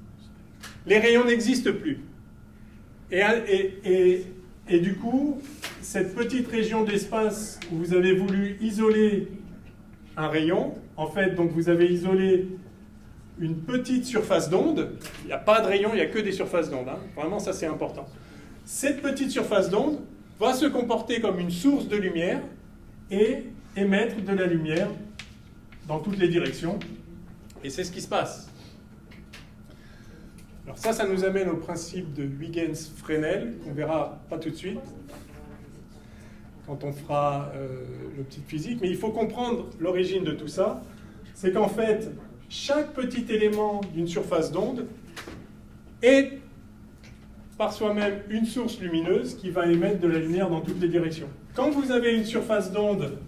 Les rayons n'existent plus. Et du coup, cette petite région d'espace où vous avez voulu isoler un rayon, en fait, donc vous avez isolé une petite surface d'onde. Il n'y a pas de rayon, il n'y a que des surfaces d'onde. Hein. Vraiment, ça c'est important. Cette petite surface d'onde va se comporter comme une source de lumière et émettre de la lumière dans toutes les directions. Et c'est ce qui se passe. Alors ça nous amène au principe de Huygens-Fresnel, qu'on verra pas tout de suite, quand on fera l'optique physique. Mais il faut comprendre l'origine de tout ça. C'est qu'en fait, chaque petit élément d'une surface d'onde est par soi-même une source lumineuse qui va émettre de la lumière dans toutes les directions. Quand vous avez une surface d'onde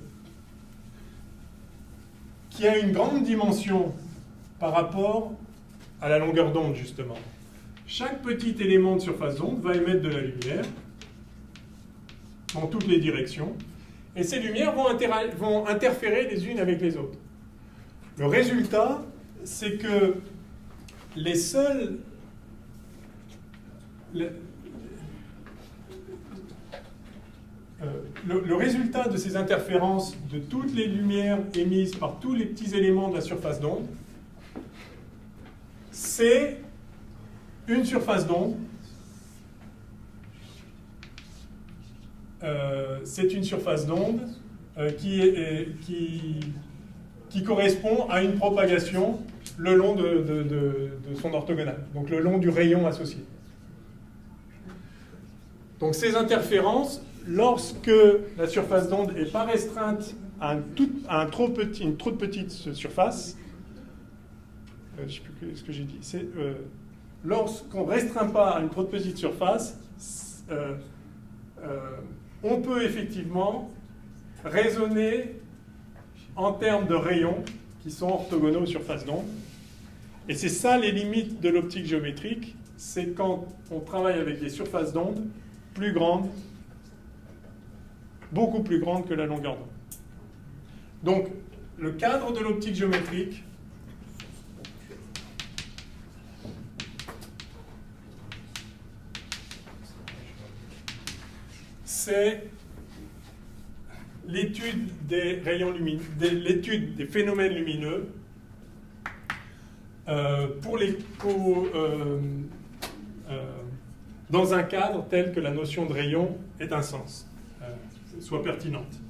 qui a une grande dimension par rapport à la longueur d'onde, justement, chaque petit élément de surface d'onde va émettre de la lumière dans toutes les directions, et ces lumières vont interférer les unes avec les autres. Le résultat, c'est que les seuls... Le résultat de ces interférences de toutes les lumières émises par tous les petits éléments de la surface d'onde, c'est une surface d'onde. C'est une surface d'onde qui correspond à une propagation le long de son orthogonale, donc le long du rayon associé. Donc ces interférences, lorsque la surface d'onde n'est pas restreinte à une trop petite surface, je ne sais plus ce que j'ai dit, lorsqu'on ne restreint pas à une trop petite surface, on peut effectivement raisonner en termes de rayons qui sont orthogonaux aux surfaces d'onde. Et c'est ça les limites de l'optique géométrique, c'est quand on travaille avec des surfaces d'onde plus grandes, beaucoup plus grandes que la longueur d'onde. Donc, le cadre de l'optique géométrique, c'est l'étude des rayons lumineux, l'étude des phénomènes lumineux dans un cadre tel que la notion de rayon ait un sens, soit pertinente.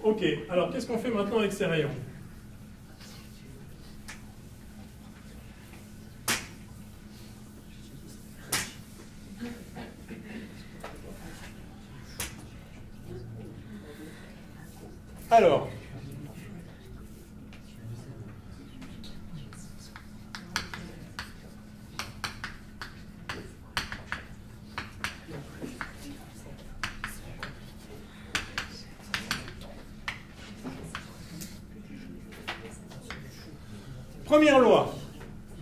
Ok, alors qu'est-ce qu'on fait maintenant avec ces rayons ? Alors, première loi,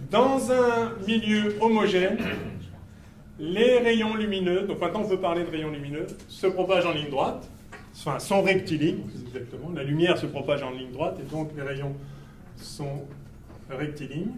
dans un milieu homogène, les rayons lumineux, donc maintenant on peut parler de rayons lumineux, se propagent en ligne droite, enfin sont rectilignes, exactement, la lumière se propage en ligne droite et donc les rayons sont rectilignes.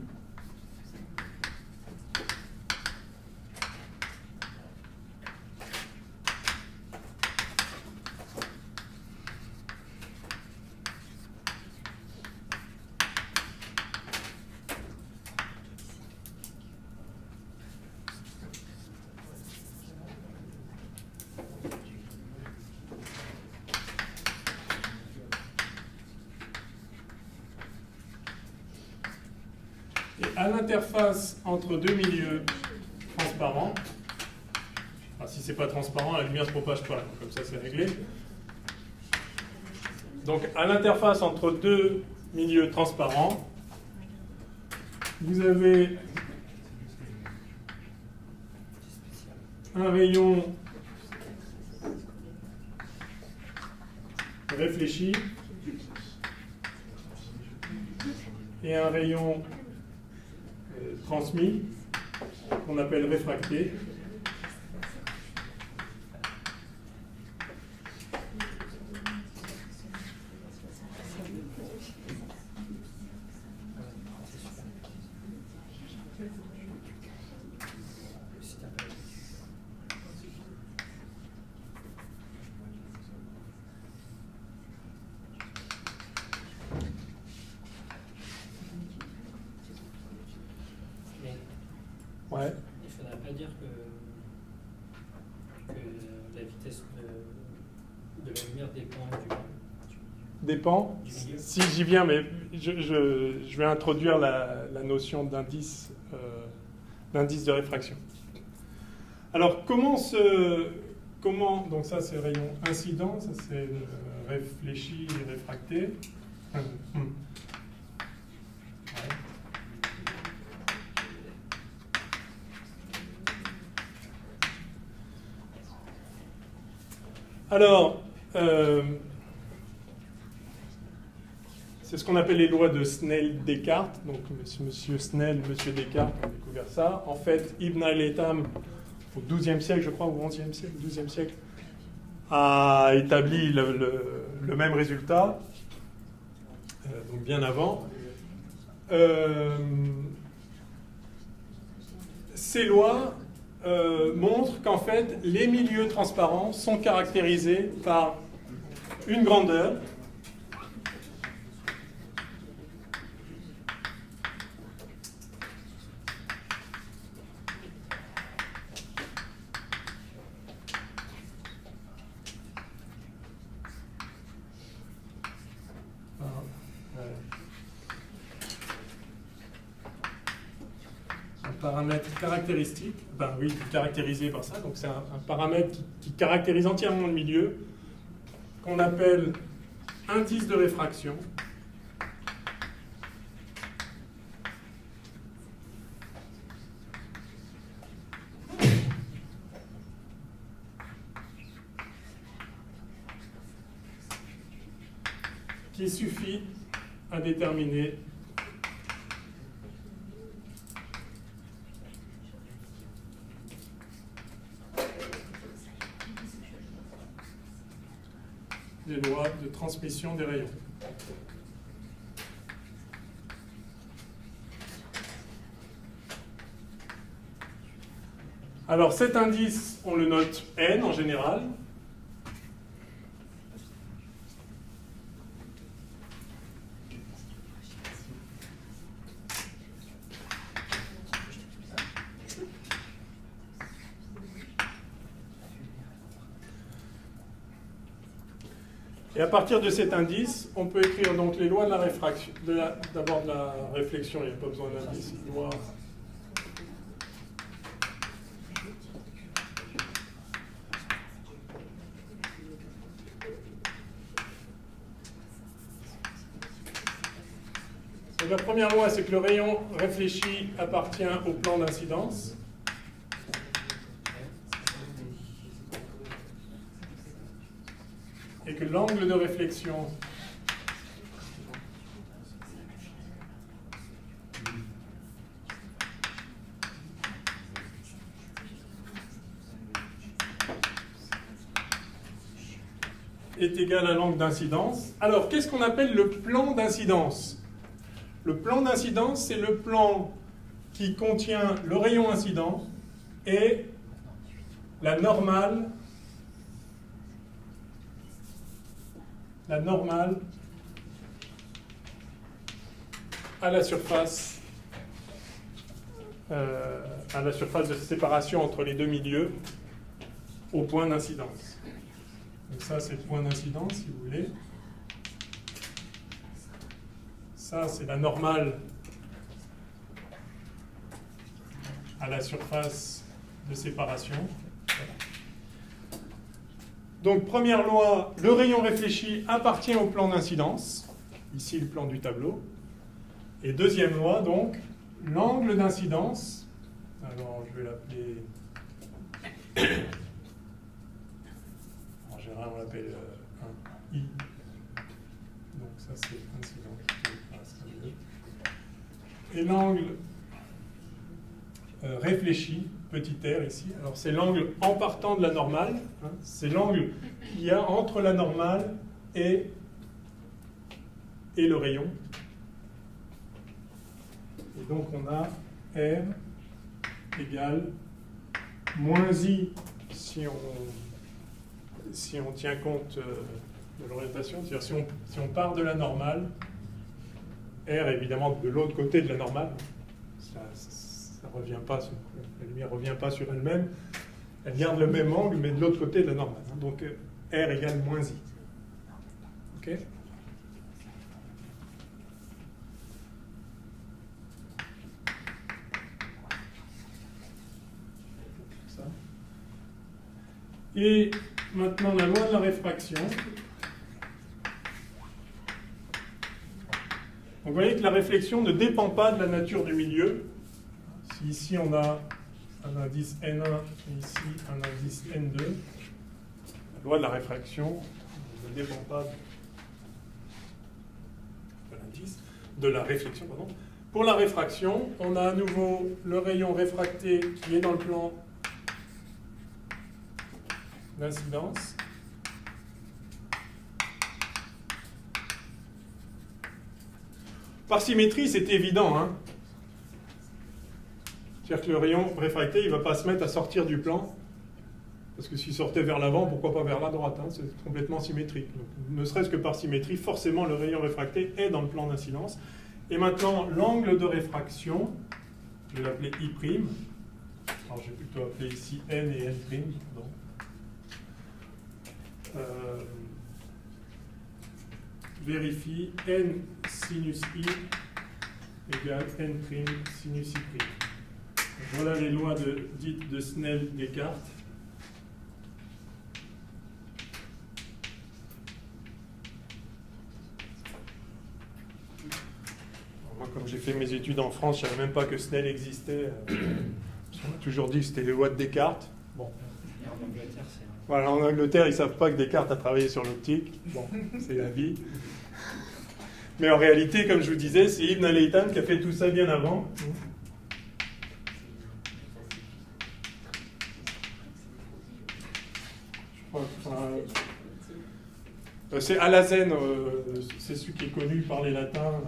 À l'interface entre deux milieux transparents, enfin, si ce n'est pas transparent, la lumière ne se propage pas, comme ça c'est réglé. Donc à l'interface entre deux milieux transparents, vous avez un rayon réfléchi et un rayon transmis, qu'on appelle réfracté. Ouais. Il ne faudrait pas dire que la vitesse de la lumière dépend Dépend. du milieu. Si j'y viens, mais je vais introduire la notion d'indice de réfraction. Alors, donc ça c'est rayon incident, ça c'est réfléchi et réfracté. Ouais. Alors, c'est ce qu'on appelle les lois de Snell-Descartes. Donc, monsieur Snell, monsieur Descartes ont découvert ça. En fait, Ibn al-Haytham, au XIIe siècle, je crois, ou XIe siècle, XIIe siècle, a établi le même résultat, donc bien avant. Ces lois montrent qu'en fait, les milieux transparents sont caractérisés par une grandeur paramètre caractéristique, ben oui, caractérisé par ça, donc c'est un paramètre qui caractérise entièrement le milieu, qu'on appelle indice de réfraction. Qui suffit à déterminer les lois de transmission des rayons. Alors cet indice, on le note n en général. Et à partir de cet indice, on peut écrire donc les lois de la réfraction, d'abord de la réflexion, il n'y a pas besoin d'indice, loi. Donc la première loi, c'est que le rayon réfléchi appartient au plan d'incidence. Et que l'angle de réflexion est égal à l'angle d'incidence. Alors, qu'est-ce qu'on appelle le plan d'incidence? Le plan d'incidence, c'est le plan qui contient le rayon incident et la normale à la surface de séparation entre les deux milieux au point d'incidence. Donc ça, c'est le point d'incidence, si vous voulez. Ça, c'est la normale à la surface de séparation. Donc, première loi, le rayon réfléchi appartient au plan d'incidence. Ici, le plan du tableau. Et deuxième loi, donc, l'angle d'incidence. Alors, je vais l'appeler... En général, on l'appelle un I. Donc, ça, c'est incident. Et l'angle réfléchi, petit r ici. Alors c'est l'angle en partant de la normale, hein, c'est l'angle qu'il y a entre la normale et le rayon. Et donc on a R égale moins I si on tient compte de l'orientation, c'est-à-dire si on part de la normale, R évidemment de l'autre côté de la normale, revient pas la lumière ne revient pas sur elle-même, elle garde le même angle, mais de l'autre côté de la normale. Donc R égale moins I. OK? Ça. Et maintenant, la loi de la réfraction. Donc, vous voyez que la réflexion ne dépend pas de la nature du milieu. Si ici on a un indice N1 et ici un indice N2, la loi de la réfraction ne dépend pas de l'indice, de la réflexion, pardon. Pour la réfraction, on a à nouveau le rayon réfracté qui est dans le plan d'incidence. Par symétrie, c'est évident, hein. C'est-à-dire que le rayon réfracté, il ne va pas se mettre à sortir du plan, parce que s'il sortait vers l'avant, pourquoi pas vers la droite, hein, c'est complètement symétrique. Donc, ne serait-ce que par symétrie, forcément, le rayon réfracté est dans le plan d'incidence. Et maintenant, l'angle de réfraction, je vais l'appeler I', alors je vais plutôt appeler ici N et N', pardon. Vérifie N sinus I égale N' sinus I'. Voilà les lois dites de Snell-Descartes. Moi, comme j'ai fait mes études en France, je ne savais même pas que Snell existait. On m'a toujours dit que c'était les lois de Descartes. Bon. Et en Angleterre, c'est... Voilà, en Angleterre, ils ne savent pas que Descartes a travaillé sur l'optique. Bon, c'est la vie. Mais en réalité, comme je vous disais, c'est Ibn al-Haytham qui a fait tout ça bien avant. C'est Alhazen, c'est celui qui est connu par les latins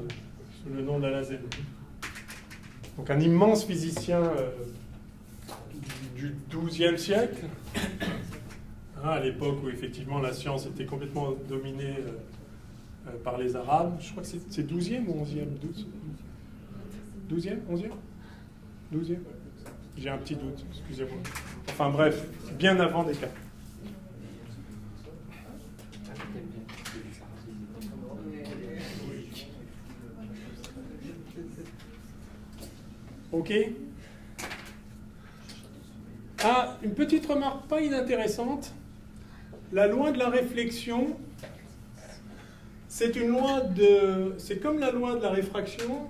sous le nom d'Alhazen. Donc un immense physicien du XIIe siècle, à l'époque où effectivement la science était complètement dominée par les Arabes. Je crois que c'est 12e ou 11e 12e 11e 12e. J'ai un petit doute, excusez-moi. Enfin bref, bien avant Descartes. OK? Ah, une petite remarque pas inintéressante. La loi de la réflexion, c'est comme la loi de la réfraction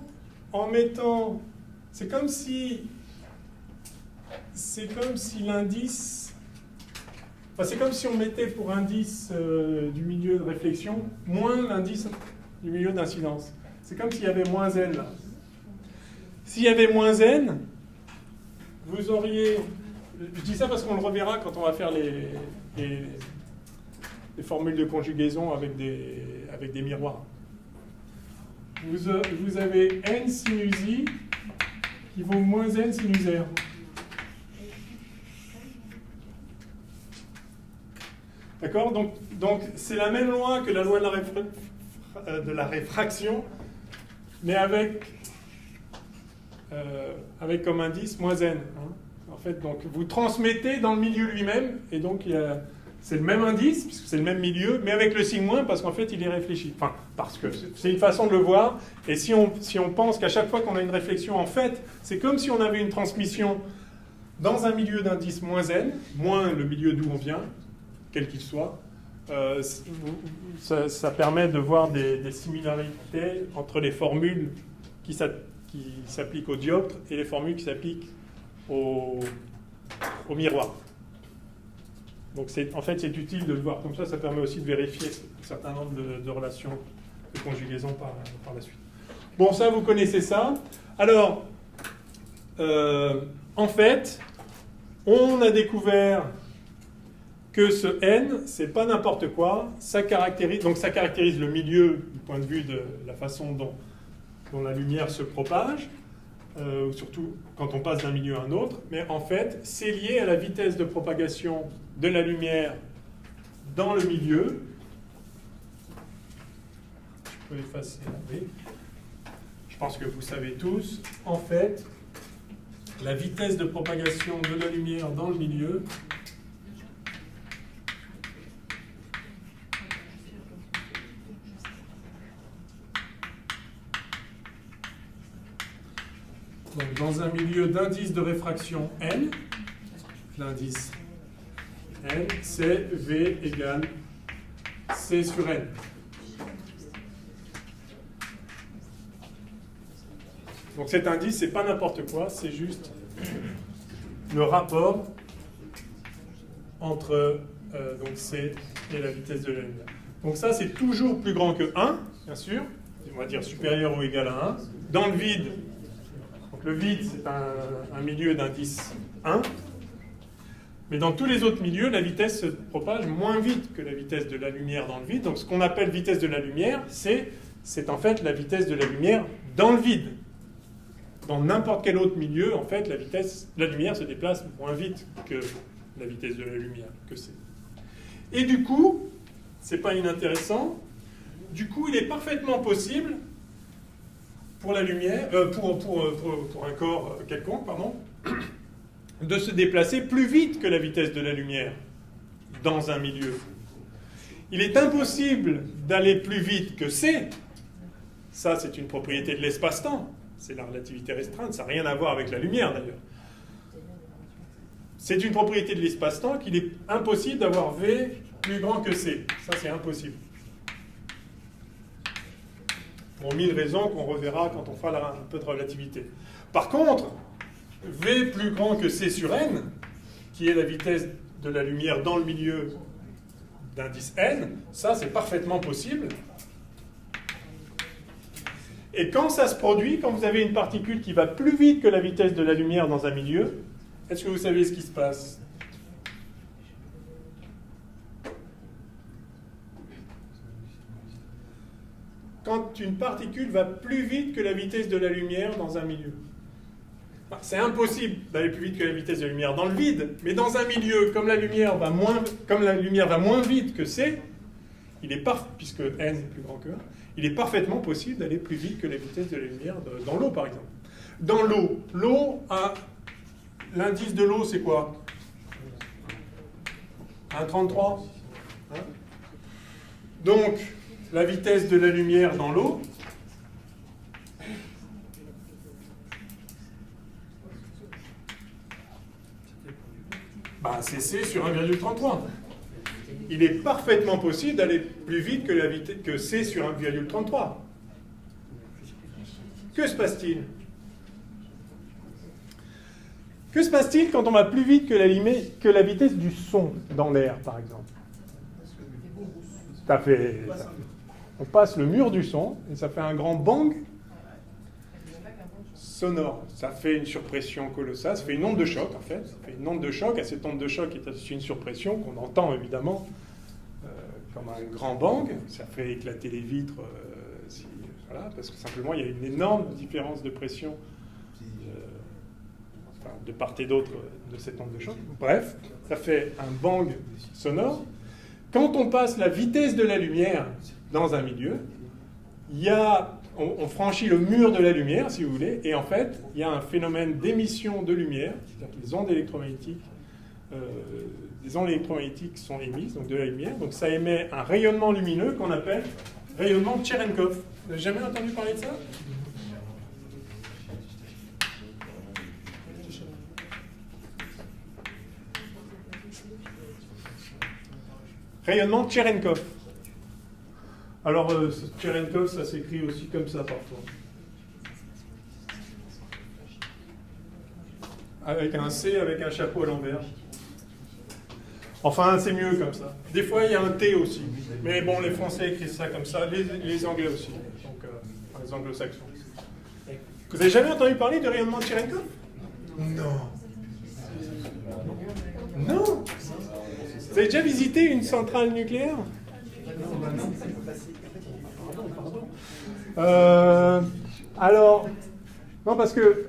en mettant, c'est comme si l'indice, enfin c'est comme si on mettait pour indice du milieu de réflexion moins l'indice du milieu d'incidence. C'est comme s'il y avait moins n là. S'il y avait moins n, vous auriez, je dis ça parce qu'on le reverra quand on va faire les formules de conjugaison avec des miroirs. Vous avez n sinus i qui vaut moins n sinus r. D'accord? Donc c'est la même loi que la loi de la réfraction, mais avec comme indice moins n. Hein. En fait, donc vous transmettez dans le milieu lui-même, et donc c'est le même indice, puisque c'est le même milieu, mais avec le signe moins, parce qu'en fait, il est réfléchi. Enfin, parce que c'est une façon de le voir, et si on pense qu'à chaque fois qu'on a une réflexion, en fait, c'est comme si on avait une transmission dans un milieu d'indice moins n, moins le milieu d'où on vient, quel qu'il soit, ça permet de voir des similarités entre les formules qui s'appliquent au dioptre et les formules qui s'appliquent au miroir. Donc en fait, c'est utile de le voir. Comme ça permet aussi de vérifier un certain nombre de relations de conjugaison par la suite. Bon, ça, vous connaissez ça. Alors, en fait, on a découvert que ce n, c'est pas n'importe quoi. Ça caractérise le milieu du point de vue de la façon dont la lumière se propage, surtout quand on passe d'un milieu à un autre. Mais en fait, c'est lié à la vitesse de propagation de la lumière dans le milieu. Je peux effacer, oui. Je pense que vous savez tous. En fait, la vitesse de propagation de la lumière dans le milieu dans un milieu d'indice de réfraction n, l'indice n, c'est V égale C sur n. Donc cet indice, c'est pas n'importe quoi, c'est juste le rapport entre donc C et la vitesse de la lumière. Donc ça, c'est toujours plus grand que 1, bien sûr, on va dire supérieur ou égal à 1. Dans le vide, donc le vide, c'est un milieu d'indice 1, mais dans tous les autres milieux, la vitesse se propage moins vite que la vitesse de la lumière dans le vide. Donc ce qu'on appelle vitesse de la lumière, c'est en fait la vitesse de la lumière dans le vide. Dans n'importe quel autre milieu, en fait, la lumière se déplace moins vite que la vitesse de la lumière, que c'est. Et du coup, c'est pas inintéressant, du coup, il est parfaitement possible pour la lumière, pour un corps quelconque, pardon, de se déplacer plus vite que la vitesse de la lumière dans un milieu. Il est impossible d'aller plus vite que c. Ça, c'est une propriété de l'espace-temps. C'est la relativité restreinte, ça n'a rien à voir avec la lumière d'ailleurs. C'est une propriété de l'espace-temps qu'il est impossible d'avoir V plus grand que C. Ça, c'est impossible. Pour 1000 raisons qu'on reverra quand on fera un peu de relativité. Par contre, V plus grand que C sur N, qui est la vitesse de la lumière dans le milieu d'indice N, ça, c'est parfaitement possible. Et quand ça se produit, quand vous avez une particule qui va plus vite que la vitesse de la lumière dans un milieu, est-ce que vous savez ce qui se passe? Quand une particule va plus vite que la vitesse de la lumière dans un milieu. C'est impossible d'aller plus vite que la vitesse de la lumière dans le vide, mais dans un milieu, comme la lumière va moins vite que C, puisque n est plus grand que 1, il est parfaitement possible d'aller plus vite que la vitesse de la lumière dans l'eau, par exemple. Dans l'eau, l'indice de l'eau, c'est quoi? 1,33. Hein? Donc, la vitesse de la lumière dans l'eau, c'est C sur 1,33. Il est parfaitement possible d'aller plus vite que C sur 1,33. Que se passe-t-il? Que se passe-t-il quand on va plus vite que la vitesse du son dans l'air, par exemple? On passe le mur du son et ça fait un grand bang sonore. Ça fait une surpression colossale, ça fait une onde de choc en fait. Ça fait une onde de choc, à cette onde de choc est associée une surpression qu'on entend évidemment comme un grand bang. Ça fait éclater les vitres, parce que simplement il y a une énorme différence de pression de part et d'autre de cette onde de choc. Bref, ça fait un bang sonore. Quand on passe la vitesse de la lumière dans un milieu, on franchit le mur de la lumière, si vous voulez, et en fait, il y a un phénomène d'émission de lumière, c'est-à-dire que les ondes électromagnétiques sont émises, donc de la lumière, donc ça émet un rayonnement lumineux qu'on appelle rayonnement Cherenkov. Vous n'avez jamais entendu parler de ça? Rayonnement Cherenkov. Alors, Cherenkov, ça s'écrit aussi comme ça parfois. Avec un C, avec un chapeau à l'envers. Enfin, c'est mieux comme ça. Des fois, il y a un T aussi. Mais bon, les Français écrivent ça comme ça, les Anglais aussi. Donc, les anglo-saxons. Vous n'avez jamais entendu parler de rayonnement Cherenkov? Non. Non. Vous avez déjà visité une centrale nucléaire? Alors, non, parce que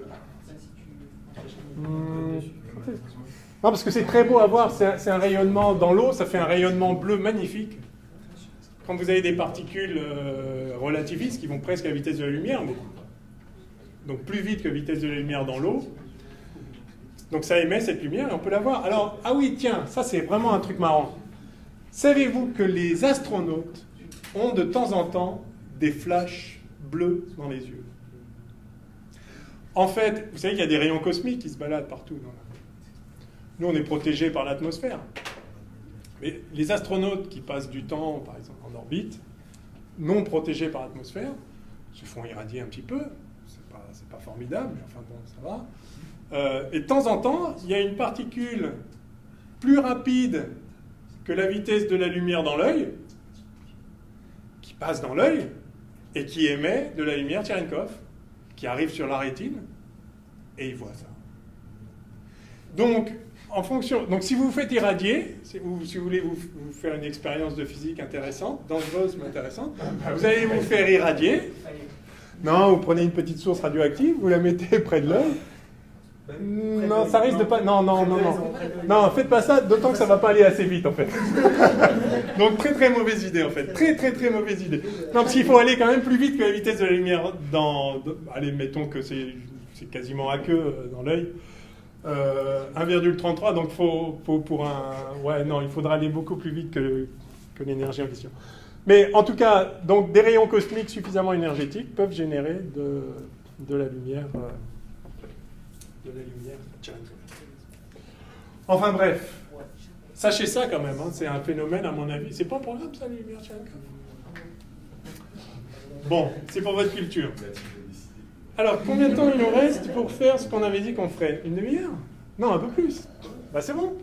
c'est très beau à voir, c'est un rayonnement dans l'eau, ça fait un rayonnement bleu magnifique. Quand vous avez des particules relativistes qui vont presque à la vitesse de la lumière, donc plus vite que la vitesse de la lumière dans l'eau, donc ça émet cette lumière et on peut la voir. Alors, ah oui, tiens, ça c'est vraiment un truc marrant. Savez-vous que les astronautes ont de temps en temps des flashs bleus dans les yeux? En fait, vous savez qu'il y a des rayons cosmiques qui se baladent partout. Nous, on est protégés par l'atmosphère. Mais les astronautes qui passent du temps, par exemple, en orbite, non protégés par l'atmosphère, se font irradier un petit peu. C'est pas formidable, mais enfin bon, ça va. Et de temps en temps, il y a une particule plus rapide que la vitesse de la lumière dans l'œil, qui passe dans l'œil et qui émet de la lumière Cherenkov, qui arrive sur la rétine, et il voit ça. Donc, donc si vous vous faites irradier, si vous voulez vous faire une expérience de physique intéressante, dangereuse mais intéressante, vous allez vous faire irradier. Non, vous prenez une petite source radioactive, vous la mettez près de l'œil. Non, ça risque de pas... Non. Non, faites pas ça, d'autant que ça va pas aller assez vite, en fait. Donc, très, très mauvaise idée, en fait. Très, très, très mauvaise idée. Non, parce qu'il faut aller quand même plus vite que la vitesse de la lumière allez, mettons que c'est quasiment à queue dans l'œil. 1,33, donc faut pour un... Ouais, non, il faudra aller beaucoup plus vite que l'énergie en question. Mais en tout cas, donc, des rayons cosmiques suffisamment énergétiques peuvent générer de la lumière... Enfin bref, sachez ça quand même, hein, c'est un phénomène à mon avis. C'est pas un programme ça, la lumière Cherenkov? Bon, c'est pour votre culture. Alors, combien de temps il nous reste pour faire ce qu'on avait dit qu'on ferait? Une demi-heure? Non, un peu plus. Bah c'est bon.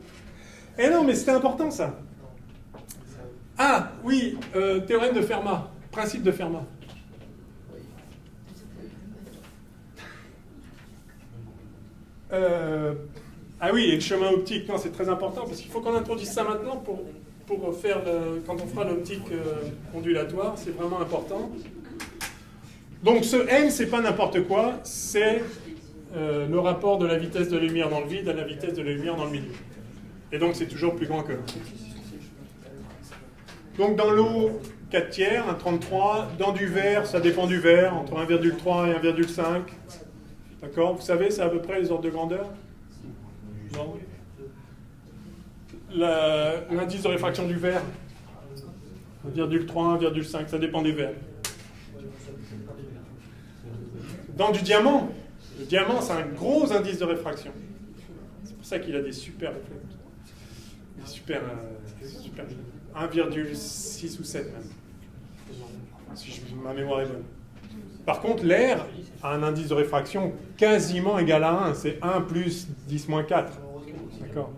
Eh non, mais c'était important ça. Ah, oui, théorème de Fermat, principe de Fermat. Ah oui, et le chemin optique, non, c'est très important, parce qu'il faut qu'on introduise ça maintenant pour faire, quand on fera l'optique ondulatoire, c'est vraiment important. Donc ce m, c'est pas n'importe quoi, c'est le rapport de la vitesse de la lumière dans le vide à la vitesse de la lumière dans le milieu. Et donc c'est toujours plus grand que 1. Donc dans l'eau, 4 tiers, 1,33. Dans du verre, ça dépend du verre, entre 1,3 et 1,5. D'accord? Vous savez, c'est à peu près les ordres de grandeur? Non? L'indice de réfraction du verre, 1,3, 1,5, ça dépend des verres. Dans du diamant, le diamant, c'est un gros indice de réfraction. C'est pour ça qu'il a des super réflexes. Des super 1,6 ou 7 même. Si ma mémoire est bonne. Par contre, l'air a un indice de réfraction quasiment égal à 1. C'est 1 plus 10 moins 4. D'accord?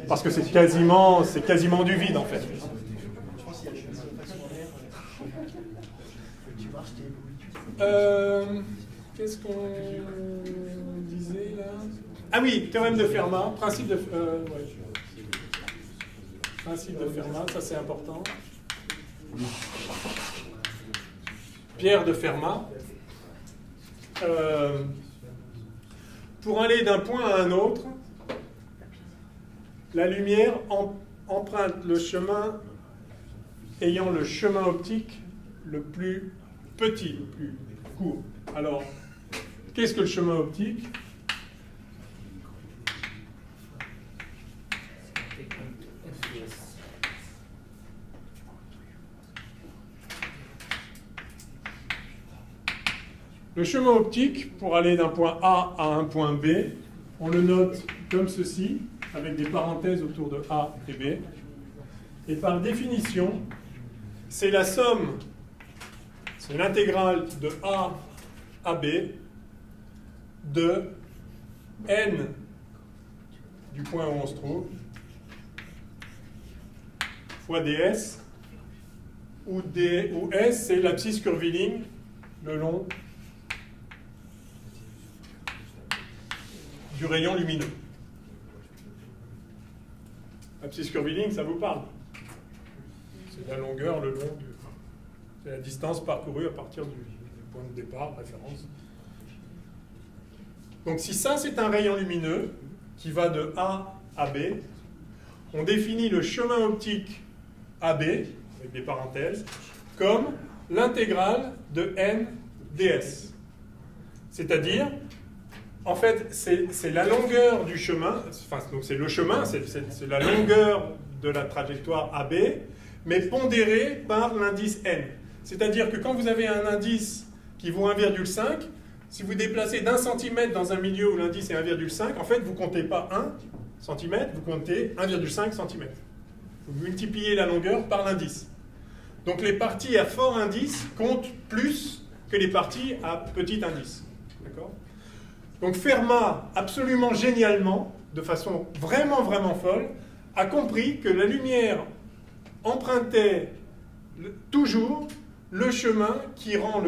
Parce que c'est quasiment du vide, en fait. Qu'est-ce qu'on disait, là? Ah oui, théorème de Fermat, principe de Fermat, ça c'est important. Pierre de Fermat. Pour aller d'un point à un autre, la lumière emprunte le chemin ayant le chemin optique le plus petit, le plus court. Alors, qu'est-ce que le chemin optique? Le chemin optique, pour aller d'un point A à un point B, on le note comme ceci, avec des parenthèses autour de A et B. Et par définition, c'est la somme, c'est l'intégrale de A à B de n du point où on se trouve fois ds, où S, c'est l'abscisse curviligne le long du rayon lumineux. L'abscisse curviligne, ça vous parle? C'est la longueur, le long, c'est la distance parcourue à partir du point de départ, référence. Donc si ça, c'est un rayon lumineux qui va de A à B, on définit le chemin optique AB, avec des parenthèses, comme l'intégrale de n ds. C'est-à-dire, en fait, c'est la longueur du chemin, enfin, donc c'est le chemin, c'est la longueur de la trajectoire AB, mais pondérée par l'indice n. C'est-à-dire que quand vous avez un indice qui vaut 1,5, si vous déplacez d'1 cm dans un milieu où l'indice est 1,5, en fait, vous ne comptez pas 1 cm, vous comptez 1,5 cm. Vous multipliez la longueur par l'indice. Donc les parties à fort indice comptent plus que les parties à petit indice. D'accord ? Donc Fermat, absolument génialement, de façon vraiment, vraiment folle, a compris que la lumière empruntait toujours le chemin qui rend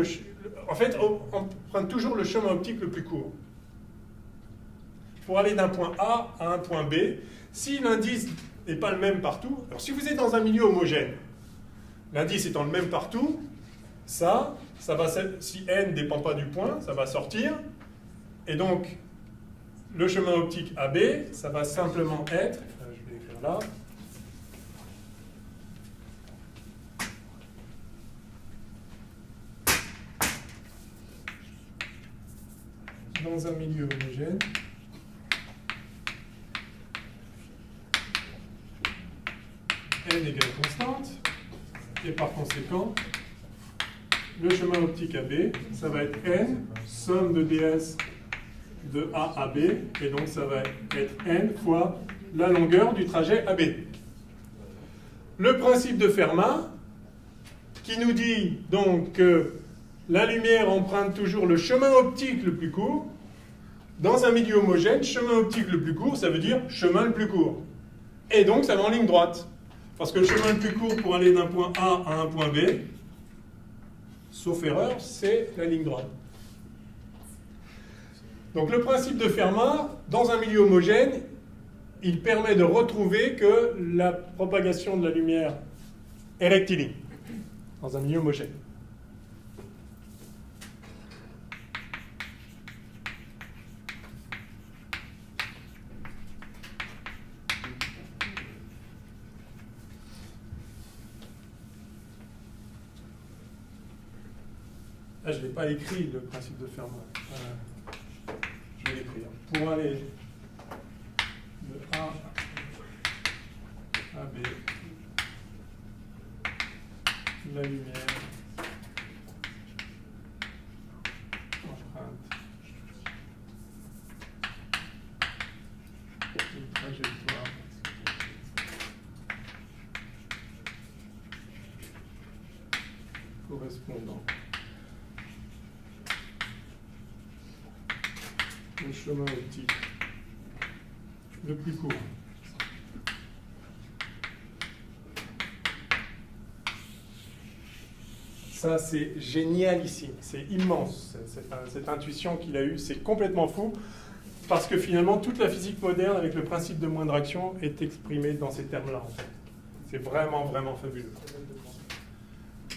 en fait, emprunte toujours le chemin optique le plus court. Pour aller d'un point A à un point B, si l'indice n'est pas le même partout, alors si vous êtes dans un milieu homogène, l'indice étant le même partout, ça va, si n ne dépend pas du point, ça va sortir, et donc le chemin optique AB, ça va simplement être, je vais écrire là, dans un milieu homogène, n égale constante, et par conséquent, le chemin optique AB, ça va être n, somme de ds de A à B, et donc ça va être n fois la longueur du trajet AB. Le principe de Fermat, qui nous dit donc que la lumière emprunte toujours le chemin optique le plus court. Dans un milieu homogène, chemin optique le plus court, ça veut dire chemin le plus court. Et donc ça va en ligne droite. Parce que le chemin le plus court pour aller d'un point A à un point B, sauf erreur, c'est la ligne droite. Donc le principe de Fermat, dans un milieu homogène, il permet de retrouver que la propagation de la lumière est rectiligne, dans un milieu homogène. Là, je ne l'ai pas écrit, le principe de Fermat. Je vais l'écrire. Pour aller de A à B, la lumière emprunte une trajectoire correspondant au chemin optique le plus court. Ça, c'est génialissime, c'est immense. Cette intuition qu'il a eue, c'est complètement fou, parce que finalement, toute la physique moderne, avec le principe de moindre action, est exprimée dans ces termes-là, en fait. C'est vraiment, vraiment fabuleux.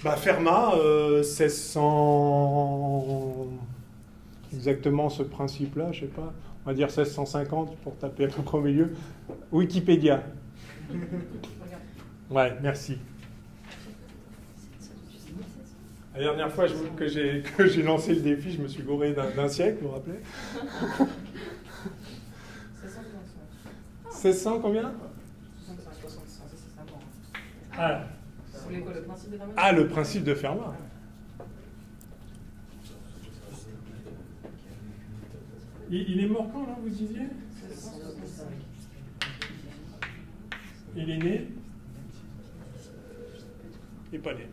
Bah, Fermat, 1600... Exactement ce principe-là, je ne sais pas. On va dire 1650 pour taper à peu près au milieu. Wikipédia. Ouais, merci. La dernière fois que j'ai lancé le défi, je me suis gouré d'un siècle, vous vous rappelez? 1600 combien? 65, c'est ça. Ah. Vous voulez quoi, le principe de Fermat? Ah, le principe de Fermat. Il est mort quand, là, vous disiez? Il est né? Il n'est pas né.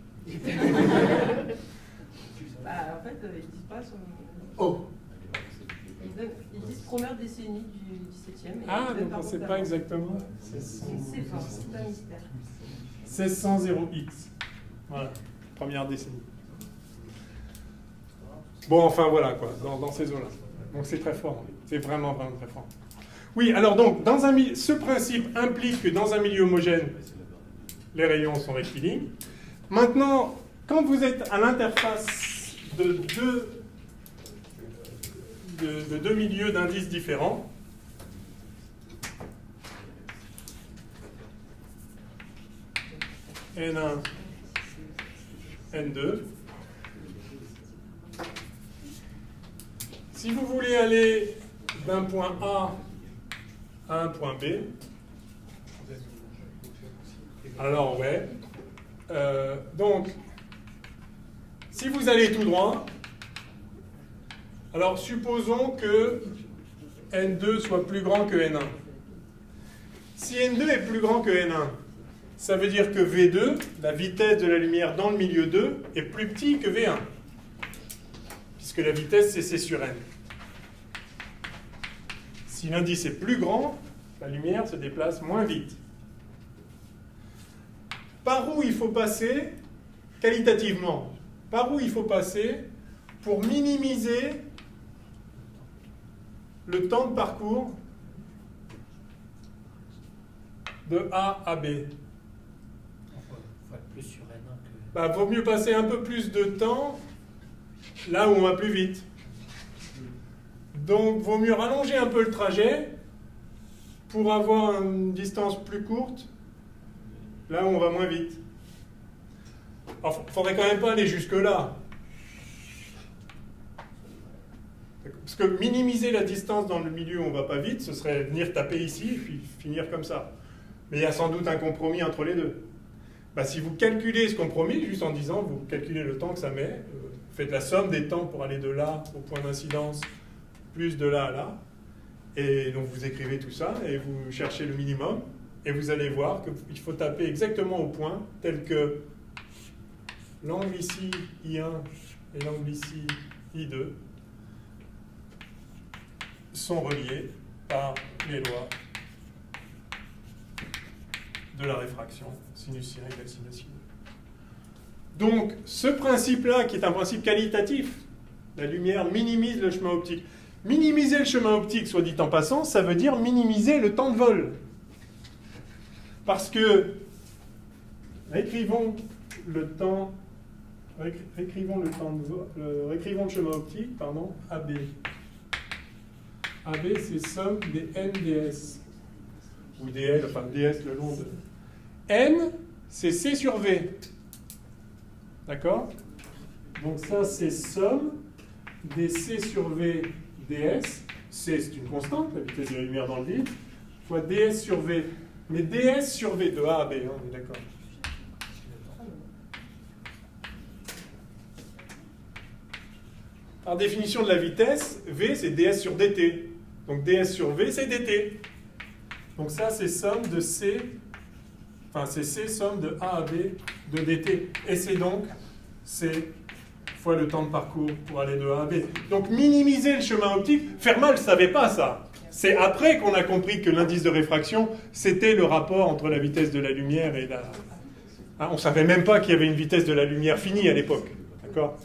Bah, en fait, ils disent pas son... Oh! Ils disent première décennie du 17e. Ah, donc on ne sait pas exactement. On ne sait pas, c'est un mystère. 1600-X. Voilà, première décennie. Bon, enfin voilà, quoi, dans ces eaux-là. Donc c'est très fort, c'est vraiment, vraiment très fort. Oui, alors donc, ce principe implique que dans un milieu homogène, les rayons sont rectilignes. Maintenant, quand vous êtes à l'interface de deux milieux d'indices différents, N1, N2, si vous voulez aller d'un point A à un point B, alors ouais, donc si vous allez tout droit, Alors, supposons que N2 soit plus grand que N1. Si N2 est plus grand que N1, ça veut dire que V2, la vitesse de la lumière dans le milieu 2, est plus petit que V1. Puisque la vitesse, c'est C sur N. Si l'indice est plus grand, la lumière se déplace moins vite. Par où il faut passer, qualitativement, par où il faut passer pour minimiser le temps de parcours de A à B? Il faut être plus sur N1 que... Vaut mieux passer un peu plus de temps là où on va plus vite. Donc, vaut mieux rallonger un peu le trajet pour avoir une distance plus courte là où on va moins vite. Alors, il ne faudrait quand même pas aller jusque-là. Parce que minimiser la distance dans le milieu où on ne va pas vite, ce serait venir taper ici et puis finir comme ça. Mais il y a sans doute un compromis entre les deux. Si vous calculez ce compromis, juste en disant, vous calculez le temps que ça met, faites la somme des temps pour aller de là au point d'incidence, plus de là à là, et donc vous écrivez tout ça, et vous cherchez le minimum, et vous allez voir qu'il faut taper exactement au point, tel que l'angle ici, I1, et l'angle ici, I2, sont reliés par les lois de la réfraction, sinus Y égale sinus Y. Donc, ce principe-là, qui est un principe qualitatif, la lumière minimise le chemin optique. Minimiser le chemin optique, soit dit en passant, ça veut dire minimiser le temps de vol. Parce que, réécrivons le chemin optique, AB. AB, c'est somme des N ds. Ou des L, enfin ds le long de... N, c'est C sur V. D'accord? Donc ça, c'est somme des C sur V ds. C, c'est une constante, la vitesse de la lumière dans le vide, fois ds sur V. Mais ds sur V, de A à B, hein, on est d'accord. Par définition de la vitesse, V, c'est ds sur dt. Donc ds sur V, c'est dt. Donc ça, c'est somme de C, enfin c'est C somme de A à B de dt. Et c'est donc C fois le temps de parcours pour aller de A à B. Donc minimiser le chemin optique, Fermat ne savait pas ça. C'est après qu'on a compris que l'indice de réfraction, c'était le rapport entre la vitesse de la lumière et la... Hein, on ne savait même pas qu'il y avait une vitesse de la lumière finie à l'époque. D'accord?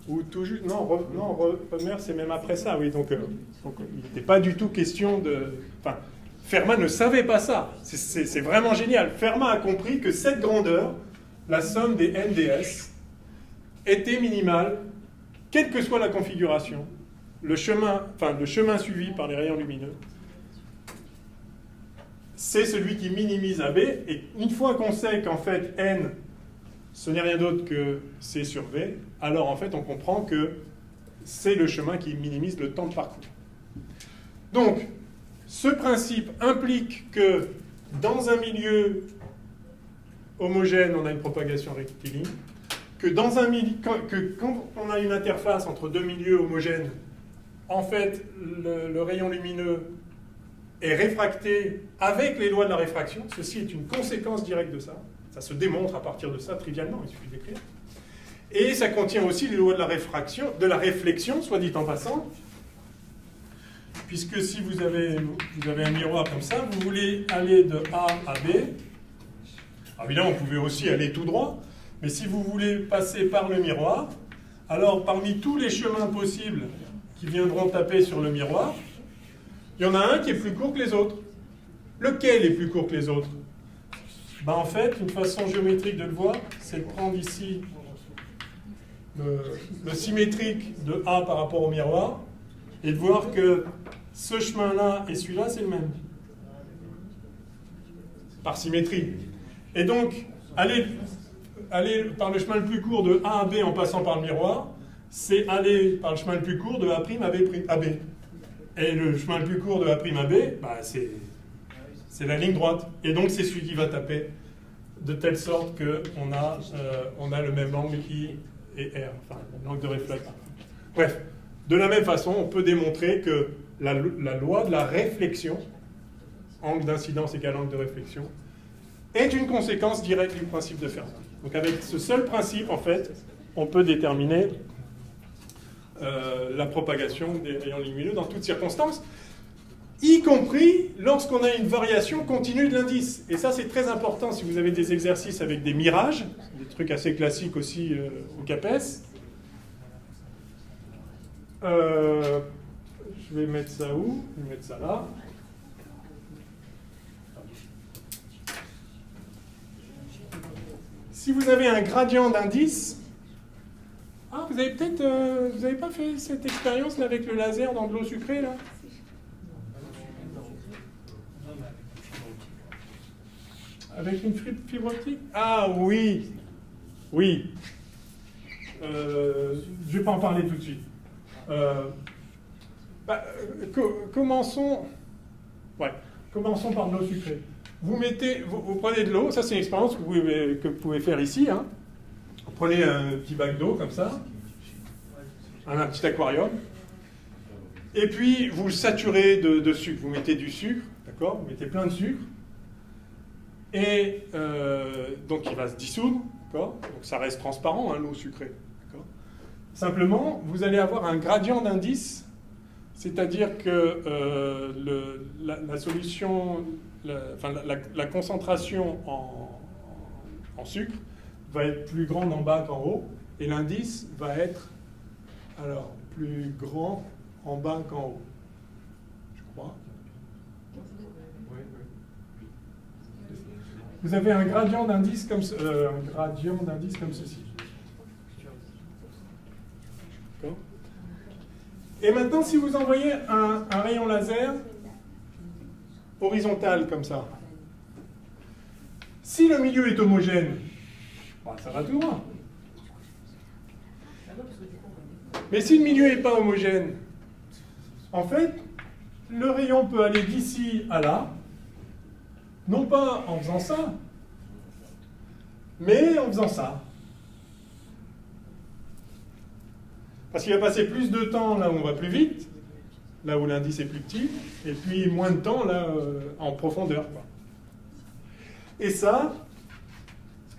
Ou tout juste... Non, Roemer, c'est même après ça, oui. Donc il n'était pas du tout question de... Enfin, Fermat ne savait pas ça. C'est vraiment génial. Fermat a compris que cette grandeur, la somme des NDS, était minimale, quelle que soit la configuration, le chemin suivi par les rayons lumineux, c'est celui qui minimise AB. Et une fois qu'on sait qu'en fait, N, ce n'est rien d'autre que C sur V, alors en fait on comprend que c'est le chemin qui minimise le temps de parcours. Donc, ce principe implique que dans un milieu homogène, on a une propagation rectiligne, que quand on a une interface entre deux milieux homogènes, en fait le rayon lumineux est réfracté avec les lois de la réfraction. Ceci est une conséquence directe de ça. Ça se démontre à partir de ça trivialement, il suffit d'écrire. Et ça contient aussi les lois de la réflexion, soit dit en passant, puisque si vous avez un miroir comme ça, vous voulez aller de A à B. Alors évidemment, vous pouvez aussi aller tout droit, mais si vous voulez passer par le miroir, alors parmi tous les chemins possibles qui viendront taper sur le miroir, il y en a un qui est plus court que les autres. Lequel est plus court que les autres? En fait, une façon géométrique de le voir, c'est de prendre ici le symétrique de A par rapport au miroir et de voir que ce chemin-là et celui-là, c'est le même. Par symétrie. Et donc, aller par le chemin le plus court de A à B en passant par le miroir, c'est aller par le chemin le plus court de A' à B. Et le chemin le plus court de A' à B, c'est la ligne droite. Et donc, c'est celui qui va taper de telle sorte qu'on a le même angle I et R, enfin, l'angle de réflexion. Bref, de la même façon, on peut démontrer que la loi de la réflexion, angle d'incidence égale angle de réflexion, est une conséquence directe du principe de Fermat. Donc avec ce seul principe, en fait, on peut déterminer la propagation des rayons lumineux dans toutes circonstances, y compris lorsqu'on a une variation continue de l'indice. Et ça, c'est très important si vous avez des exercices avec des mirages, des trucs assez classiques aussi au CAPES. Je vais mettre ça où? Je vais mettre ça là. Si vous avez un gradient d'indice, vous avez peut-être, vous n'avez pas fait cette expérience là, avec le laser dans de l'eau sucrée là? Avec une fibre optique? Ah oui, oui. Je ne vais pas en parler tout de suite. Commençons par de l'eau sucrée. Vous prenez de l'eau, ça c'est une expérience que vous pouvez faire ici. Hein. Vous prenez un petit bac d'eau comme ça, un petit aquarium, et puis vous le saturez de sucre. Vous mettez du sucre, d'accord? Vous mettez plein de sucre, et donc il va se dissoudre, d'accord? Donc ça reste transparent, hein, l'eau sucrée. D'accord? Simplement, vous allez avoir un gradient d'indice, c'est-à-dire que la solution... La concentration en sucre va être plus grande en bas qu'en haut, et l'indice va être plus grand en bas qu'en haut. Je crois. Vous avez un gradient d'indice comme ceci. D'accord. Et maintenant, si vous envoyez un rayon laser horizontal comme ça, si le milieu est homogène, ça va tout droit. Mais si le milieu n'est pas homogène, en fait, le rayon peut aller d'ici à là, non pas en faisant ça, mais en faisant ça. Parce qu'il va passer plus de temps là où on va plus vite, là où l'indice est plus petit, et puis moins de temps là en profondeur, quoi. Et ça,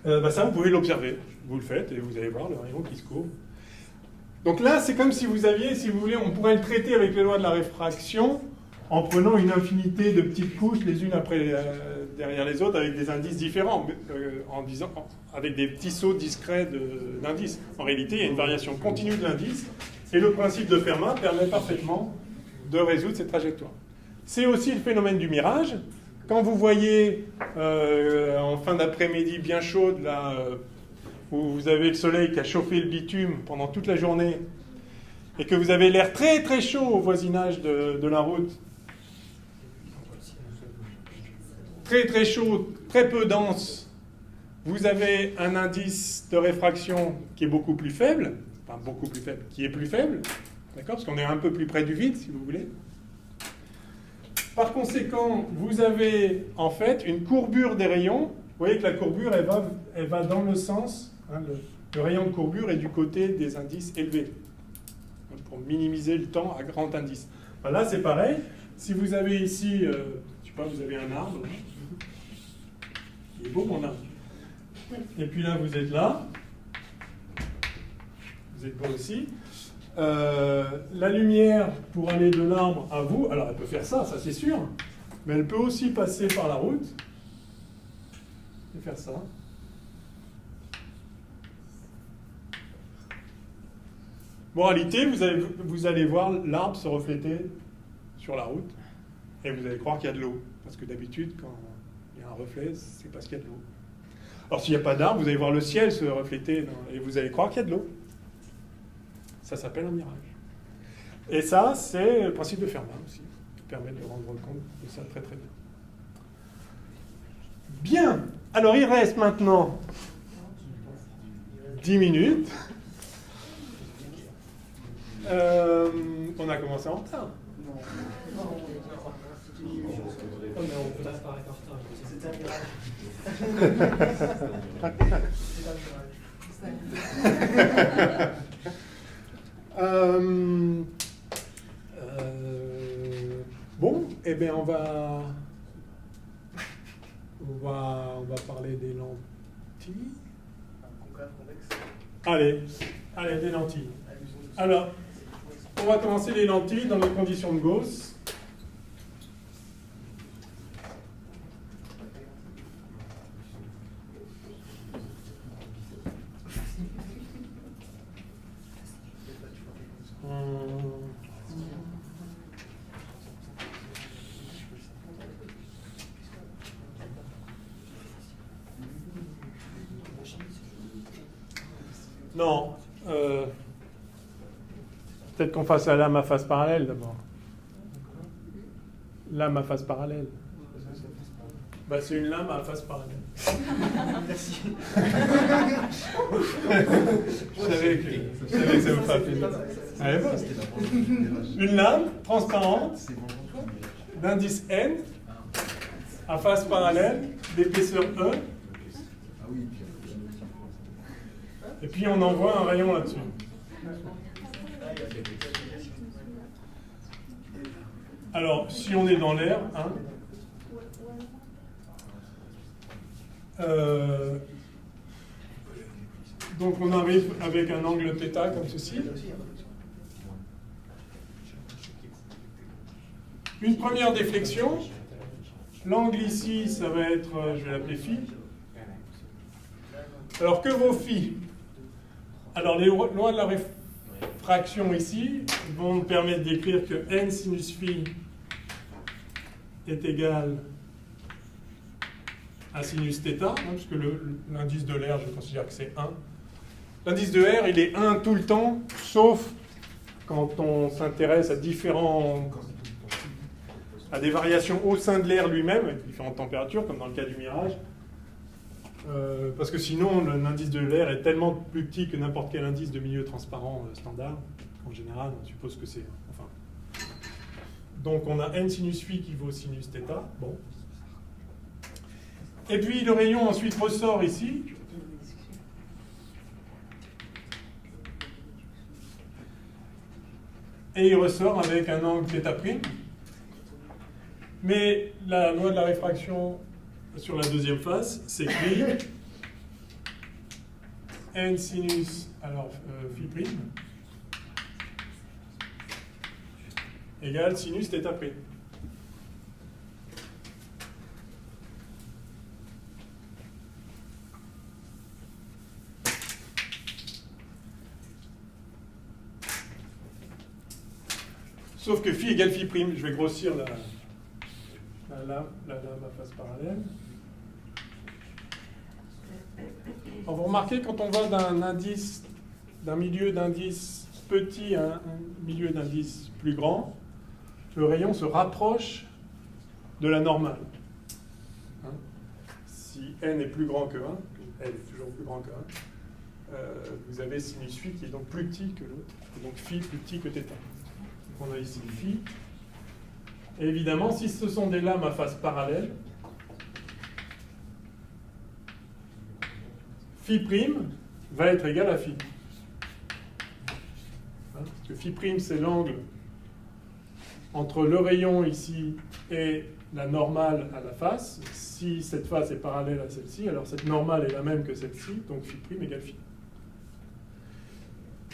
vous pouvez l'observer. Vous le faites et vous allez voir le rayon qui se courbe. Donc là, c'est comme si vous aviez, si vous voulez, on pourrait le traiter avec les lois de la réfraction en prenant une infinité de petites couches les unes après derrière les autres avec des indices différents, avec des petits sauts discrets d'indices. En réalité, il y a une variation continue de l'indice et le principe de Fermat permet parfaitement de résoudre cette trajectoire. C'est aussi le phénomène du mirage. Quand vous voyez en fin d'après-midi bien chaude, là, où vous avez le soleil qui a chauffé le bitume pendant toute la journée, et que vous avez l'air très très chaud au voisinage de la route, très très chaud, très peu dense, vous avez un indice de réfraction qui est beaucoup plus faible, qui est plus faible, d'accord, parce qu'on est un peu plus près du vide, si vous voulez. Par conséquent, vous avez en fait une courbure des rayons. Vous voyez que la courbure, elle va dans le sens, hein, le rayon de courbure est du côté des indices élevés, pour minimiser le temps à grand indice. Ben là, c'est pareil. Si vous avez ici, je sais pas, vous avez un arbre, là. Il est beau mon arbre. Et puis là, vous êtes là. Vous êtes beau aussi. La lumière, pour aller de l'arbre à vous, alors elle peut faire ça c'est sûr, mais elle peut aussi passer par la route et faire ça. Moralité, vous allez voir l'arbre se refléter sur la route et vous allez croire qu'il y a de l'eau, parce que d'habitude, quand il y a un reflet, c'est parce qu'il y a de l'eau. Alors s'il n'y a pas d'arbre, vous allez voir le ciel se refléter et vous allez croire qu'il y a de l'eau. Ça s'appelle un mirage. Et ça, c'est le principe de Fermat aussi, qui permet de rendre compte de ça très très bien. Bien. Alors, il reste maintenant 10 minutes. On a commencé en retard. C'est un mirage. eh bien, on va parler des lentilles. Concave, convexe. Allez, des lentilles. Alors, on va commencer les lentilles dans les conditions de Gauss. Non. Peut-être qu'on fasse la lame à face parallèle d'abord. Lame à face parallèle. Bah, c'est une lame à face parallèle. Merci. Je savais que ça vous ferait plaisir. Allez, bon. Une lame transparente d'indice N à face parallèle d'épaisseur E. Et puis on envoie un rayon là-dessus. Alors, si on est dans l'air, hein, donc on arrive avec un angle θ comme ceci. Une première déflexion. L'angle ici, ça va être, je vais l'appeler phi. Alors que vaut phi? Alors les lois de la réfraction ici vont me permettre d'écrire que n sinus phi est égal à sinus θ, hein, puisque l'indice de l'air, je considère que c'est 1. L'indice de R, il est 1 tout le temps, sauf quand on s'intéresse à des variations au sein de l'air lui-même, avec différentes températures, comme dans le cas du mirage. Parce que sinon, l'indice de l'air est tellement plus petit que n'importe quel indice de milieu transparent standard. En général, on suppose que c'est... Enfin. Donc on a n sinus phi qui vaut sinus θ. Bon. Et puis le rayon ensuite ressort ici. Et il ressort avec un angle θ'. Mais la loi de la réfraction sur la deuxième face s'écrit n sinus, alors phi' égale sinus θ'. Sauf que phi égale phi', je vais grossir la lame à face parallèle. Alors vous remarquez, quand on va d'un milieu d'indice petit à un milieu d'indice plus grand, le rayon se rapproche de la normale. Hein? Si n est plus grand que 1, n est toujours plus grand que 1, vous avez sinus phi qui est donc plus petit que l'autre, et donc phi plus petit que θ. Donc on a ici phi. Et évidemment, si ce sont des lames à face parallèle, phi' va être égal à phi. Parce que phi' c'est l'angle entre le rayon ici et la normale à la face. Si cette face est parallèle à celle-ci, alors cette normale est la même que celle-ci, donc phi' égale phi.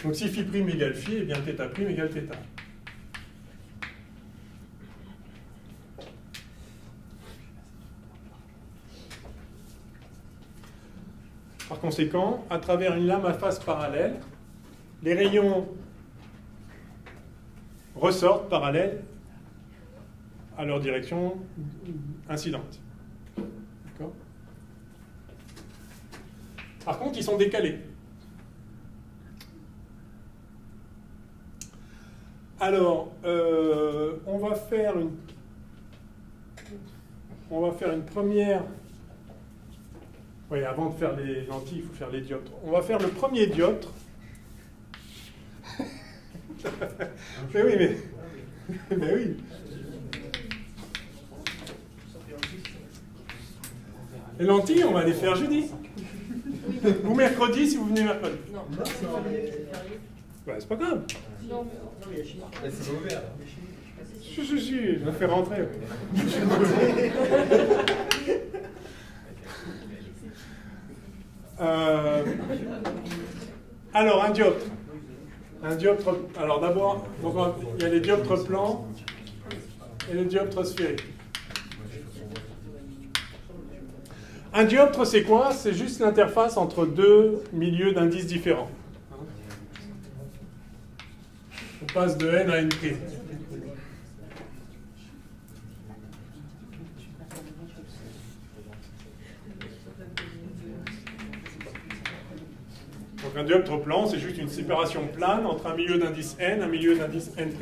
Donc si phi' égale phi, et bien θ' égale θ. Par conséquent, à travers une lame à face parallèle, les rayons ressortent parallèles à leur direction incidente. D'accord ? Par contre, ils sont décalés. Alors, on va faire une première... Oui, avant de faire les lentilles, il faut faire les dioptres. On va faire le premier dioptre. Mais oui, mais oui. Les lentilles, on va les faire jeudi. Ou mercredi, si vous venez mercredi. Non, Ouais, c'est pas grave. non, C'est pas ouvert. Si, je me fais rentrer. Alors, un dioptre. Un dioptre. Alors d'abord, il y a les dioptres plans et les dioptres sphériques. Un dioptre, c'est quoi? C'est juste l'interface entre deux milieux d'indices différents. On passe de n à n'. Donc un dioptre plan, c'est juste une séparation plane entre un milieu d'indice n et un milieu d'indice n'.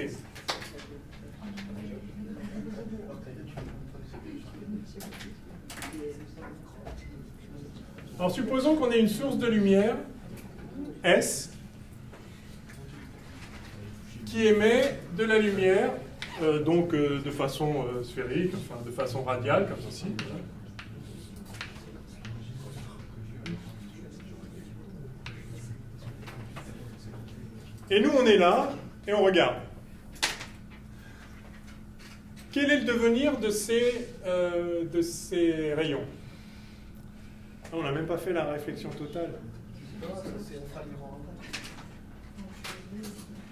Alors supposons qu'on ait une source de lumière, S, qui émet de la lumière, de façon sphérique, enfin de façon radiale, comme ceci. Et nous, on est là, et on regarde. Quel est le devenir de ces rayons? On n'a même pas fait la réflexion totale. Non, ça c'est un fragment.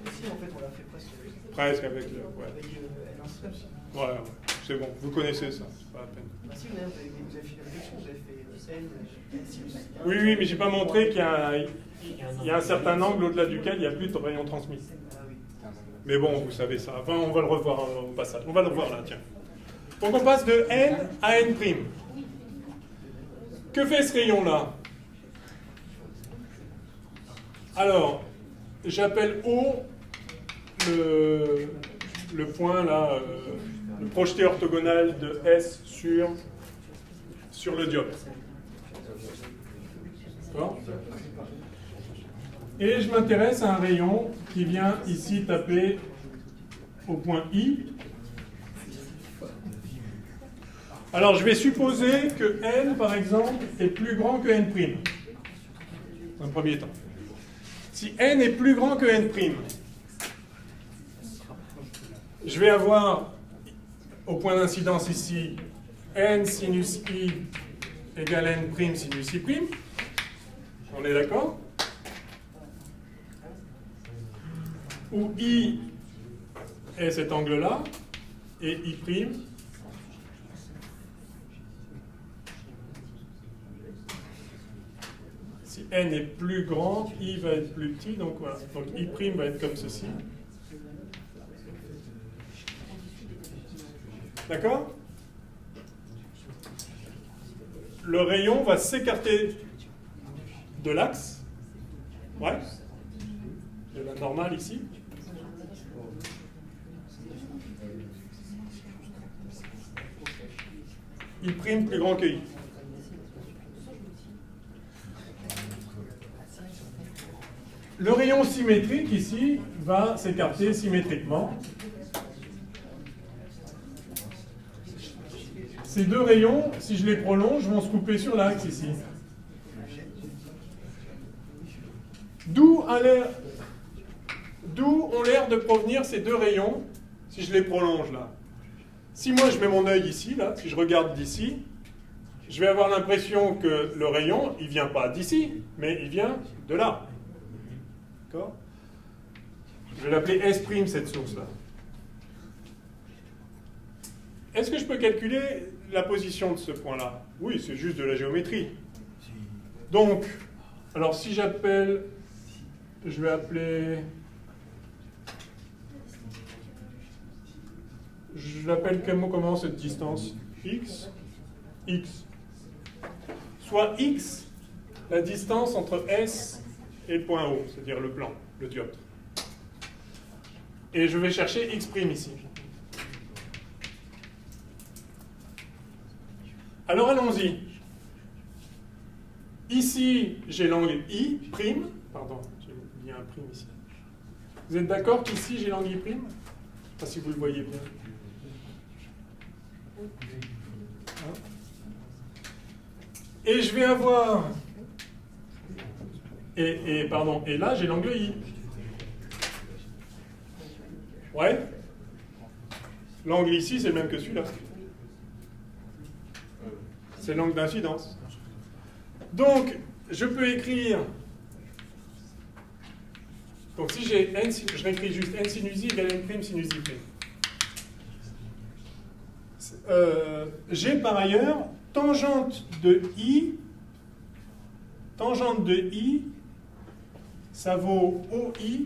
Si, en fait, on l'a fait presque. Presque avec le. Ouais, Avec L1 aussi. ouais, c'est bon, vous connaissez ça, c'est pas la peine. Ah si, vous avez fait la réflexion, vous avez fait L, sinus. Oui, mais j'ai pas montré qu'il y a un certain angle au-delà duquel il n'y a plus de rayons transmis. Ah oui. Mais bon, vous savez ça. Enfin, on va le revoir au passage. On va le revoir là, tiens. Donc on passe de n à n'. Que fait ce rayon-là? Alors, j'appelle O le point là, le projeté orthogonal de S sur le dioptre. D'accord? Et je m'intéresse à un rayon qui vient ici taper au point I. Alors je vais supposer que n, par exemple, est plus grand que n', dans un premier temps. Si n est plus grand que n', je vais avoir, au point d'incidence ici, n sinus i égale n' sinus i'. On est d'accord? Où I est cet angle-là, et I', si n est plus grand, I va être plus petit, donc voilà. Donc I' va être comme ceci. D'accord? Le rayon va s'écarter de l'axe. Ouais. De la normale ici. I' plus grand que I. Le rayon symétrique ici va s'écarter symétriquement. Ces deux rayons, si je les prolonge, vont se couper sur l'axe ici. D'où ont l'air de provenir ces deux rayons, si je les prolonge là. Si moi je mets mon œil ici, là, si je regarde d'ici, je vais avoir l'impression que le rayon, il ne vient pas d'ici, mais il vient de là. D'accord? Je vais l'appeler S' cette source-là. Est-ce que je peux calculer la position de ce point-là? Oui, c'est juste de la géométrie. Donc, alors si j'appelle, je vais appeler, je l'appelle comment cette distance? X, X. Soit X, la distance entre S et le point O, c'est-à-dire le plan, le dioptre. Et je vais chercher X' ici. Alors allons-y. Ici, j'ai l'angle I'. Pardon, j'ai mis un prime ici. Vous êtes d'accord qu'ici, j'ai l'angle I'? Je ne sais pas si vous le voyez bien. Et je vais avoir... Et là, j'ai l'angle I. Ouais. L'angle ici, c'est le même que celui-là. C'est l'angle d'incidence. Donc, je peux écrire... Donc, si j'ai n, je réécris juste n sinus i égale n prime sinus i prime. J'ai par ailleurs tangente de i, ça vaut OI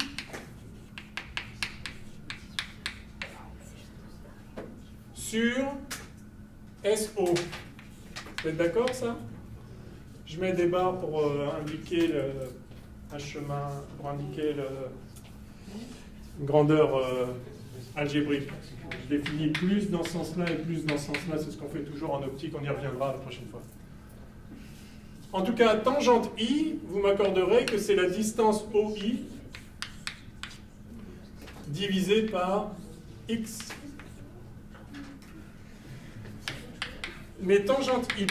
sur SO. Vous êtes d'accord, ça? Je mets des barres pour indiquer un chemin, pour indiquer une grandeur algébrique. Je définis plus dans ce sens-là et plus dans ce sens-là. C'est ce qu'on fait toujours en optique. On y reviendra la prochaine fois. En tout cas, tangente I, vous m'accorderez que c'est la distance OI divisée par X. Mais tangente I',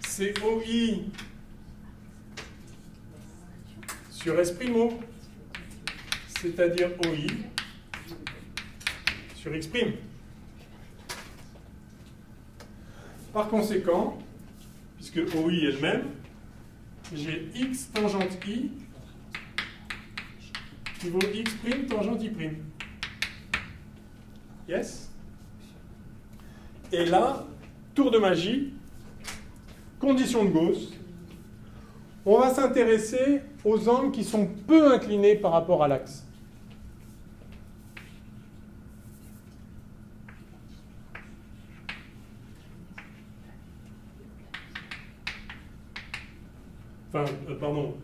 c'est OI sur S', c'est-à-dire OI sur X'. Par conséquent, puisque OI est le même, j'ai X tangente I qui vaut X' tangente I'. Yes? Et là, tour de magie, condition de Gauss, on va s'intéresser aux angles qui sont peu inclinés par rapport à l'axe. Enfin, pardon,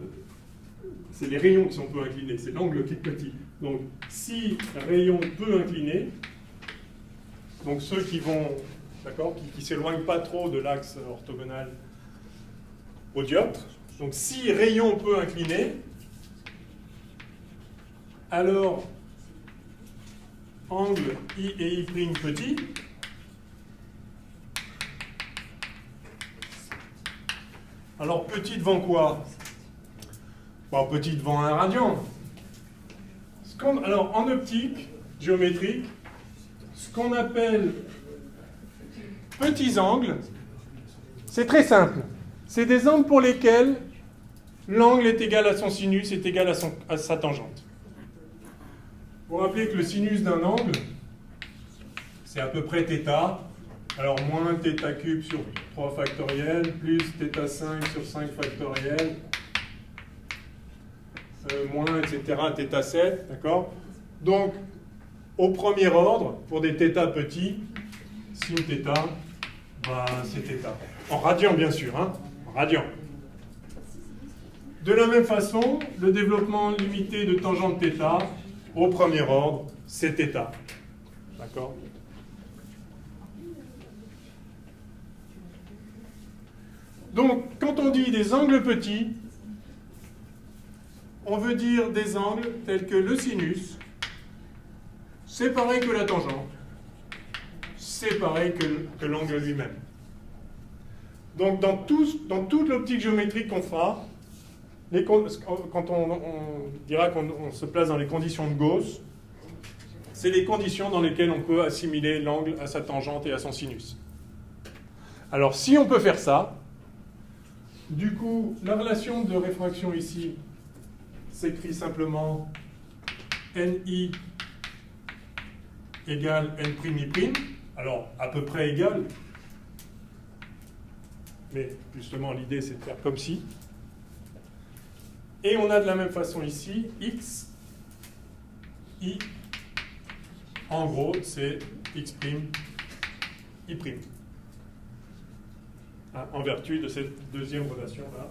c'est les rayons qui sont peu inclinés, c'est l'angle qui est petit. Donc, si rayon peu incliné, donc ceux qui vont, d'accord, qui s'éloignent pas trop de l'axe orthogonal au dioptre, donc si rayon peu incliné, alors angle I et I' petit, alors petit devant quoi? Bon, petit devant un radian. Alors en optique géométrique, ce qu'on appelle petits angles, c'est très simple. C'est des angles pour lesquels l'angle est égal à son sinus, est égal à sa tangente. Vous vous rappelez que le sinus d'un angle, c'est à peu près θ. Alors moins θ cube sur 3 factoriel, plus θ5 sur 5 factoriel, moins, etc., θ7, d'accord? Donc, au premier ordre, pour des θ petits, sin θ, bah, c'est θ. En radian, bien sûr, hein? En radian. De la même façon, le développement limité de tangente θ, au premier ordre, c'est θ. D'accord? Donc, quand on dit des angles petits, on veut dire des angles tels que le sinus, c'est pareil que la tangente, c'est pareil que l'angle lui-même. Donc, dans toute l'optique géométrique qu'on fera, quand on dira qu'on se place dans les conditions de Gauss, c'est les conditions dans lesquelles on peut assimiler l'angle à sa tangente et à son sinus. Alors, si on peut faire ça, du coup, la relation de réfraction ici s'écrit simplement NI égale N'I', alors à peu près égal, mais justement l'idée c'est de faire comme si. Et on a de la même façon ici X, I, en gros c'est X', I'. En vertu de cette deuxième relation-là,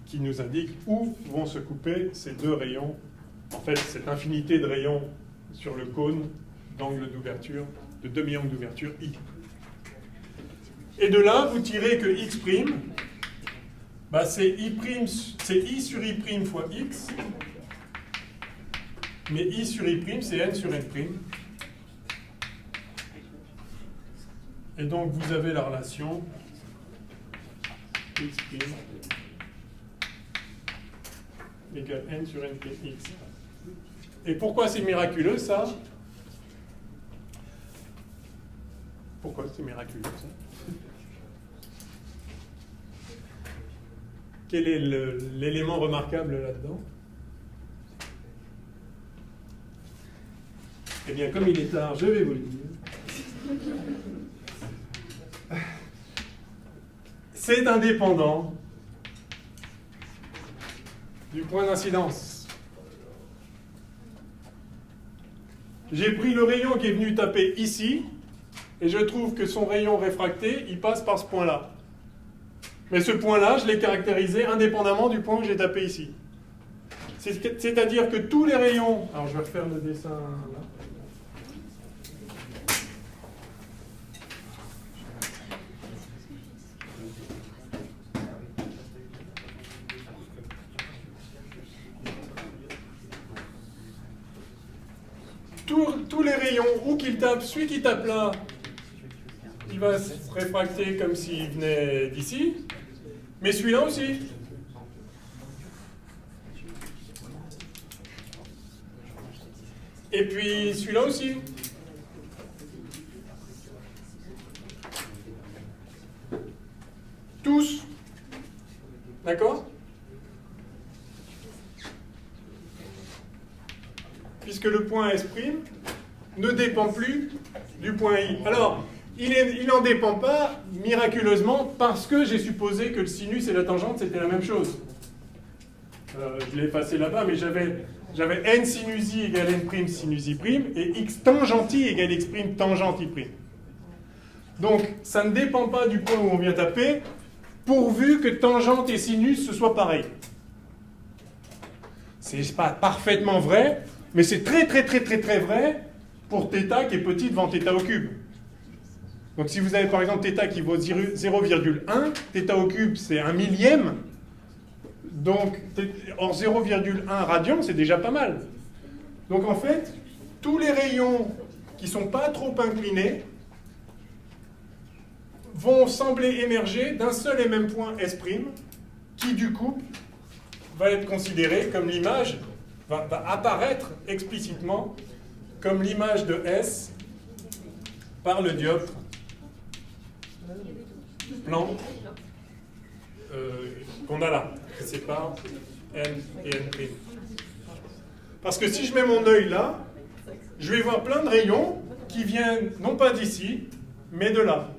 qui nous indique où vont se couper ces deux rayons, en fait cette infinité de rayons sur le cône d'angle d'ouverture, de demi-angle d'ouverture I. Et de là, vous tirez que X', bah c'est I sur I' fois X, mais I sur I', c'est N sur N'. Et donc, vous avez la relation X' égale N sur N' X. Et pourquoi c'est miraculeux, ça? Pourquoi c'est miraculeux, ça? Quel est l'élément remarquable là-dedans? Eh bien, comme il est tard, je vais vous le dire. C'est indépendant du point d'incidence. J'ai pris le rayon qui est venu taper ici, et je trouve que son rayon réfracté, il passe par ce point-là. Mais ce point-là, je l'ai caractérisé indépendamment du point que j'ai tapé ici. C'est-à-dire que tous les rayons... Alors, je vais refaire le dessin là. Tous les rayons, où qu'il tape, celui qui tape là, il va se réfracter comme s'il venait d'ici, mais celui-là aussi. Et puis celui-là aussi. Tous. D'accord ? Puisque le point S' ne dépend plus du point I. Alors, il n'en dépend pas miraculeusement parce que j'ai supposé que le sinus et la tangente c'était la même chose. Je l'ai effacé là-bas, mais j'avais n sinus I égale n' sinus I' et x tangente I égale x' tangente I'. Donc, ça ne dépend pas du point où on vient taper, pourvu que tangente et sinus ce soit pareil. C'est pas parfaitement vrai, mais c'est très vrai pour θ qui est petit devant θ au cube. Donc si vous avez par exemple θ qui vaut 0,1, θ au cube c'est 1 millième, donc or 0,1 radian c'est déjà pas mal. Donc en fait, tous les rayons qui ne sont pas trop inclinés vont sembler émerger d'un seul et même point S', qui du coup va être considéré comme l'image, va apparaître explicitement comme l'image de S par le dioptre plan qu'on a là, qui sépare N et N'. Parce que si je mets mon œil là, je vais voir plein de rayons qui viennent non pas d'ici, mais de là.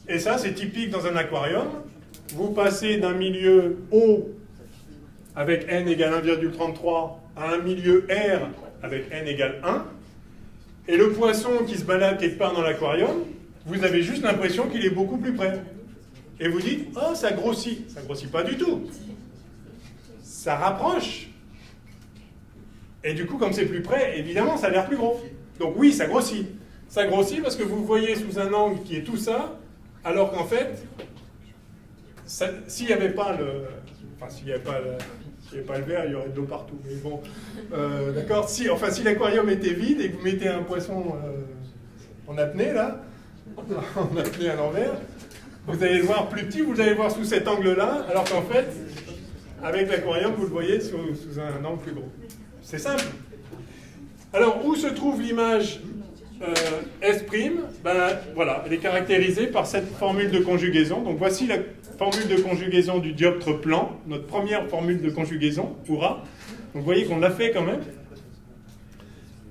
Et ça, c'est typique dans un aquarium. Vous passez d'un milieu O avec N égale 1,33 à un milieu R avec N égale 1. Et le poisson qui se balade quelque part dans l'aquarium, vous avez juste l'impression qu'il est beaucoup plus près. Et vous dites, oh, ça grossit. Ça grossit pas du tout. Ça rapproche. Et du coup, comme c'est plus près, évidemment, ça a l'air plus gros. Donc oui, ça grossit. Ça grossit parce que vous voyez sous un angle qui est tout ça, alors qu'en fait, s'il n'y avait pas le... Enfin, s'il n'y avait pas le verre, il y aurait de l'eau partout. Mais bon, d'accord. Si l'aquarium était vide et que vous mettez un poisson en apnée, là, en apnée à l'envers, vous allez le voir plus petit, vous allez le voir sous cet angle-là, alors qu'en fait, avec l'aquarium, vous le voyez sous un angle plus gros. C'est simple. Alors, où se trouve l'image S'? Ben, voilà, elle est caractérisée par cette formule de conjugaison. Donc, voici la formule de conjugaison du dioptre plan, notre première formule de conjugaison, hurrah. Donc, vous voyez qu'on l'a fait quand même.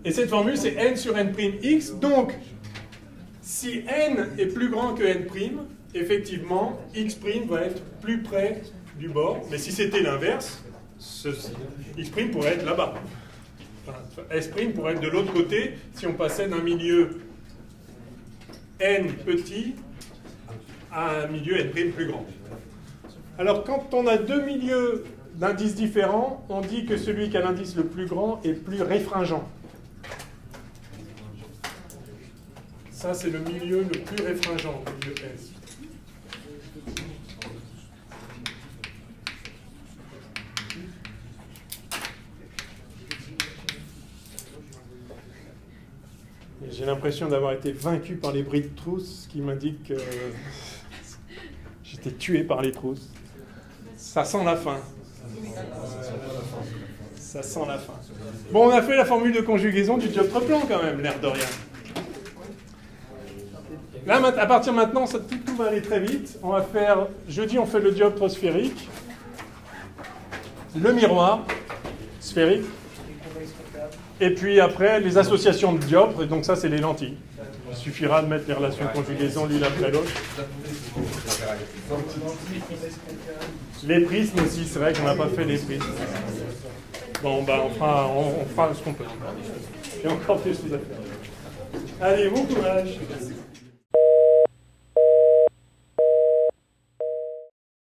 Et cette formule, c'est n sur n'(x). Donc, si n est plus grand que n', effectivement, x' va être plus près du bord. Mais si c'était l'inverse, x' pourrait être là-bas. Enfin, S' pourrait être de l'autre côté si on passait d'un milieu n petit à un milieu n' plus grand. Alors, quand on a deux milieux d'indices différents, on dit que celui qui a l'indice le plus grand est plus réfringent. Ça, c'est le milieu le plus réfringent, le milieu S. J'ai l'impression d'avoir été vaincu par les bris de trousses qui m'indiquent que j'étais tué par les trousses. Ça sent la fin. Ça sent la fin. Bon, on a fait la formule de conjugaison du dioptre plan quand même, l'air de rien. Là, à partir de maintenant, tout va aller très vite. On va faire, jeudi, on fait le dioptre sphérique, le miroir sphérique, et puis après, les associations de dioptres, et donc ça, c'est les lentilles. Il suffira de mettre les relations de conjugaison l'une après l'autre. Les prismes aussi, c'est vrai qu'on n'a pas fait les prismes. Bon, ben, on fera ce qu'on peut. Il y a encore des choses à faire. Allez, bon courage.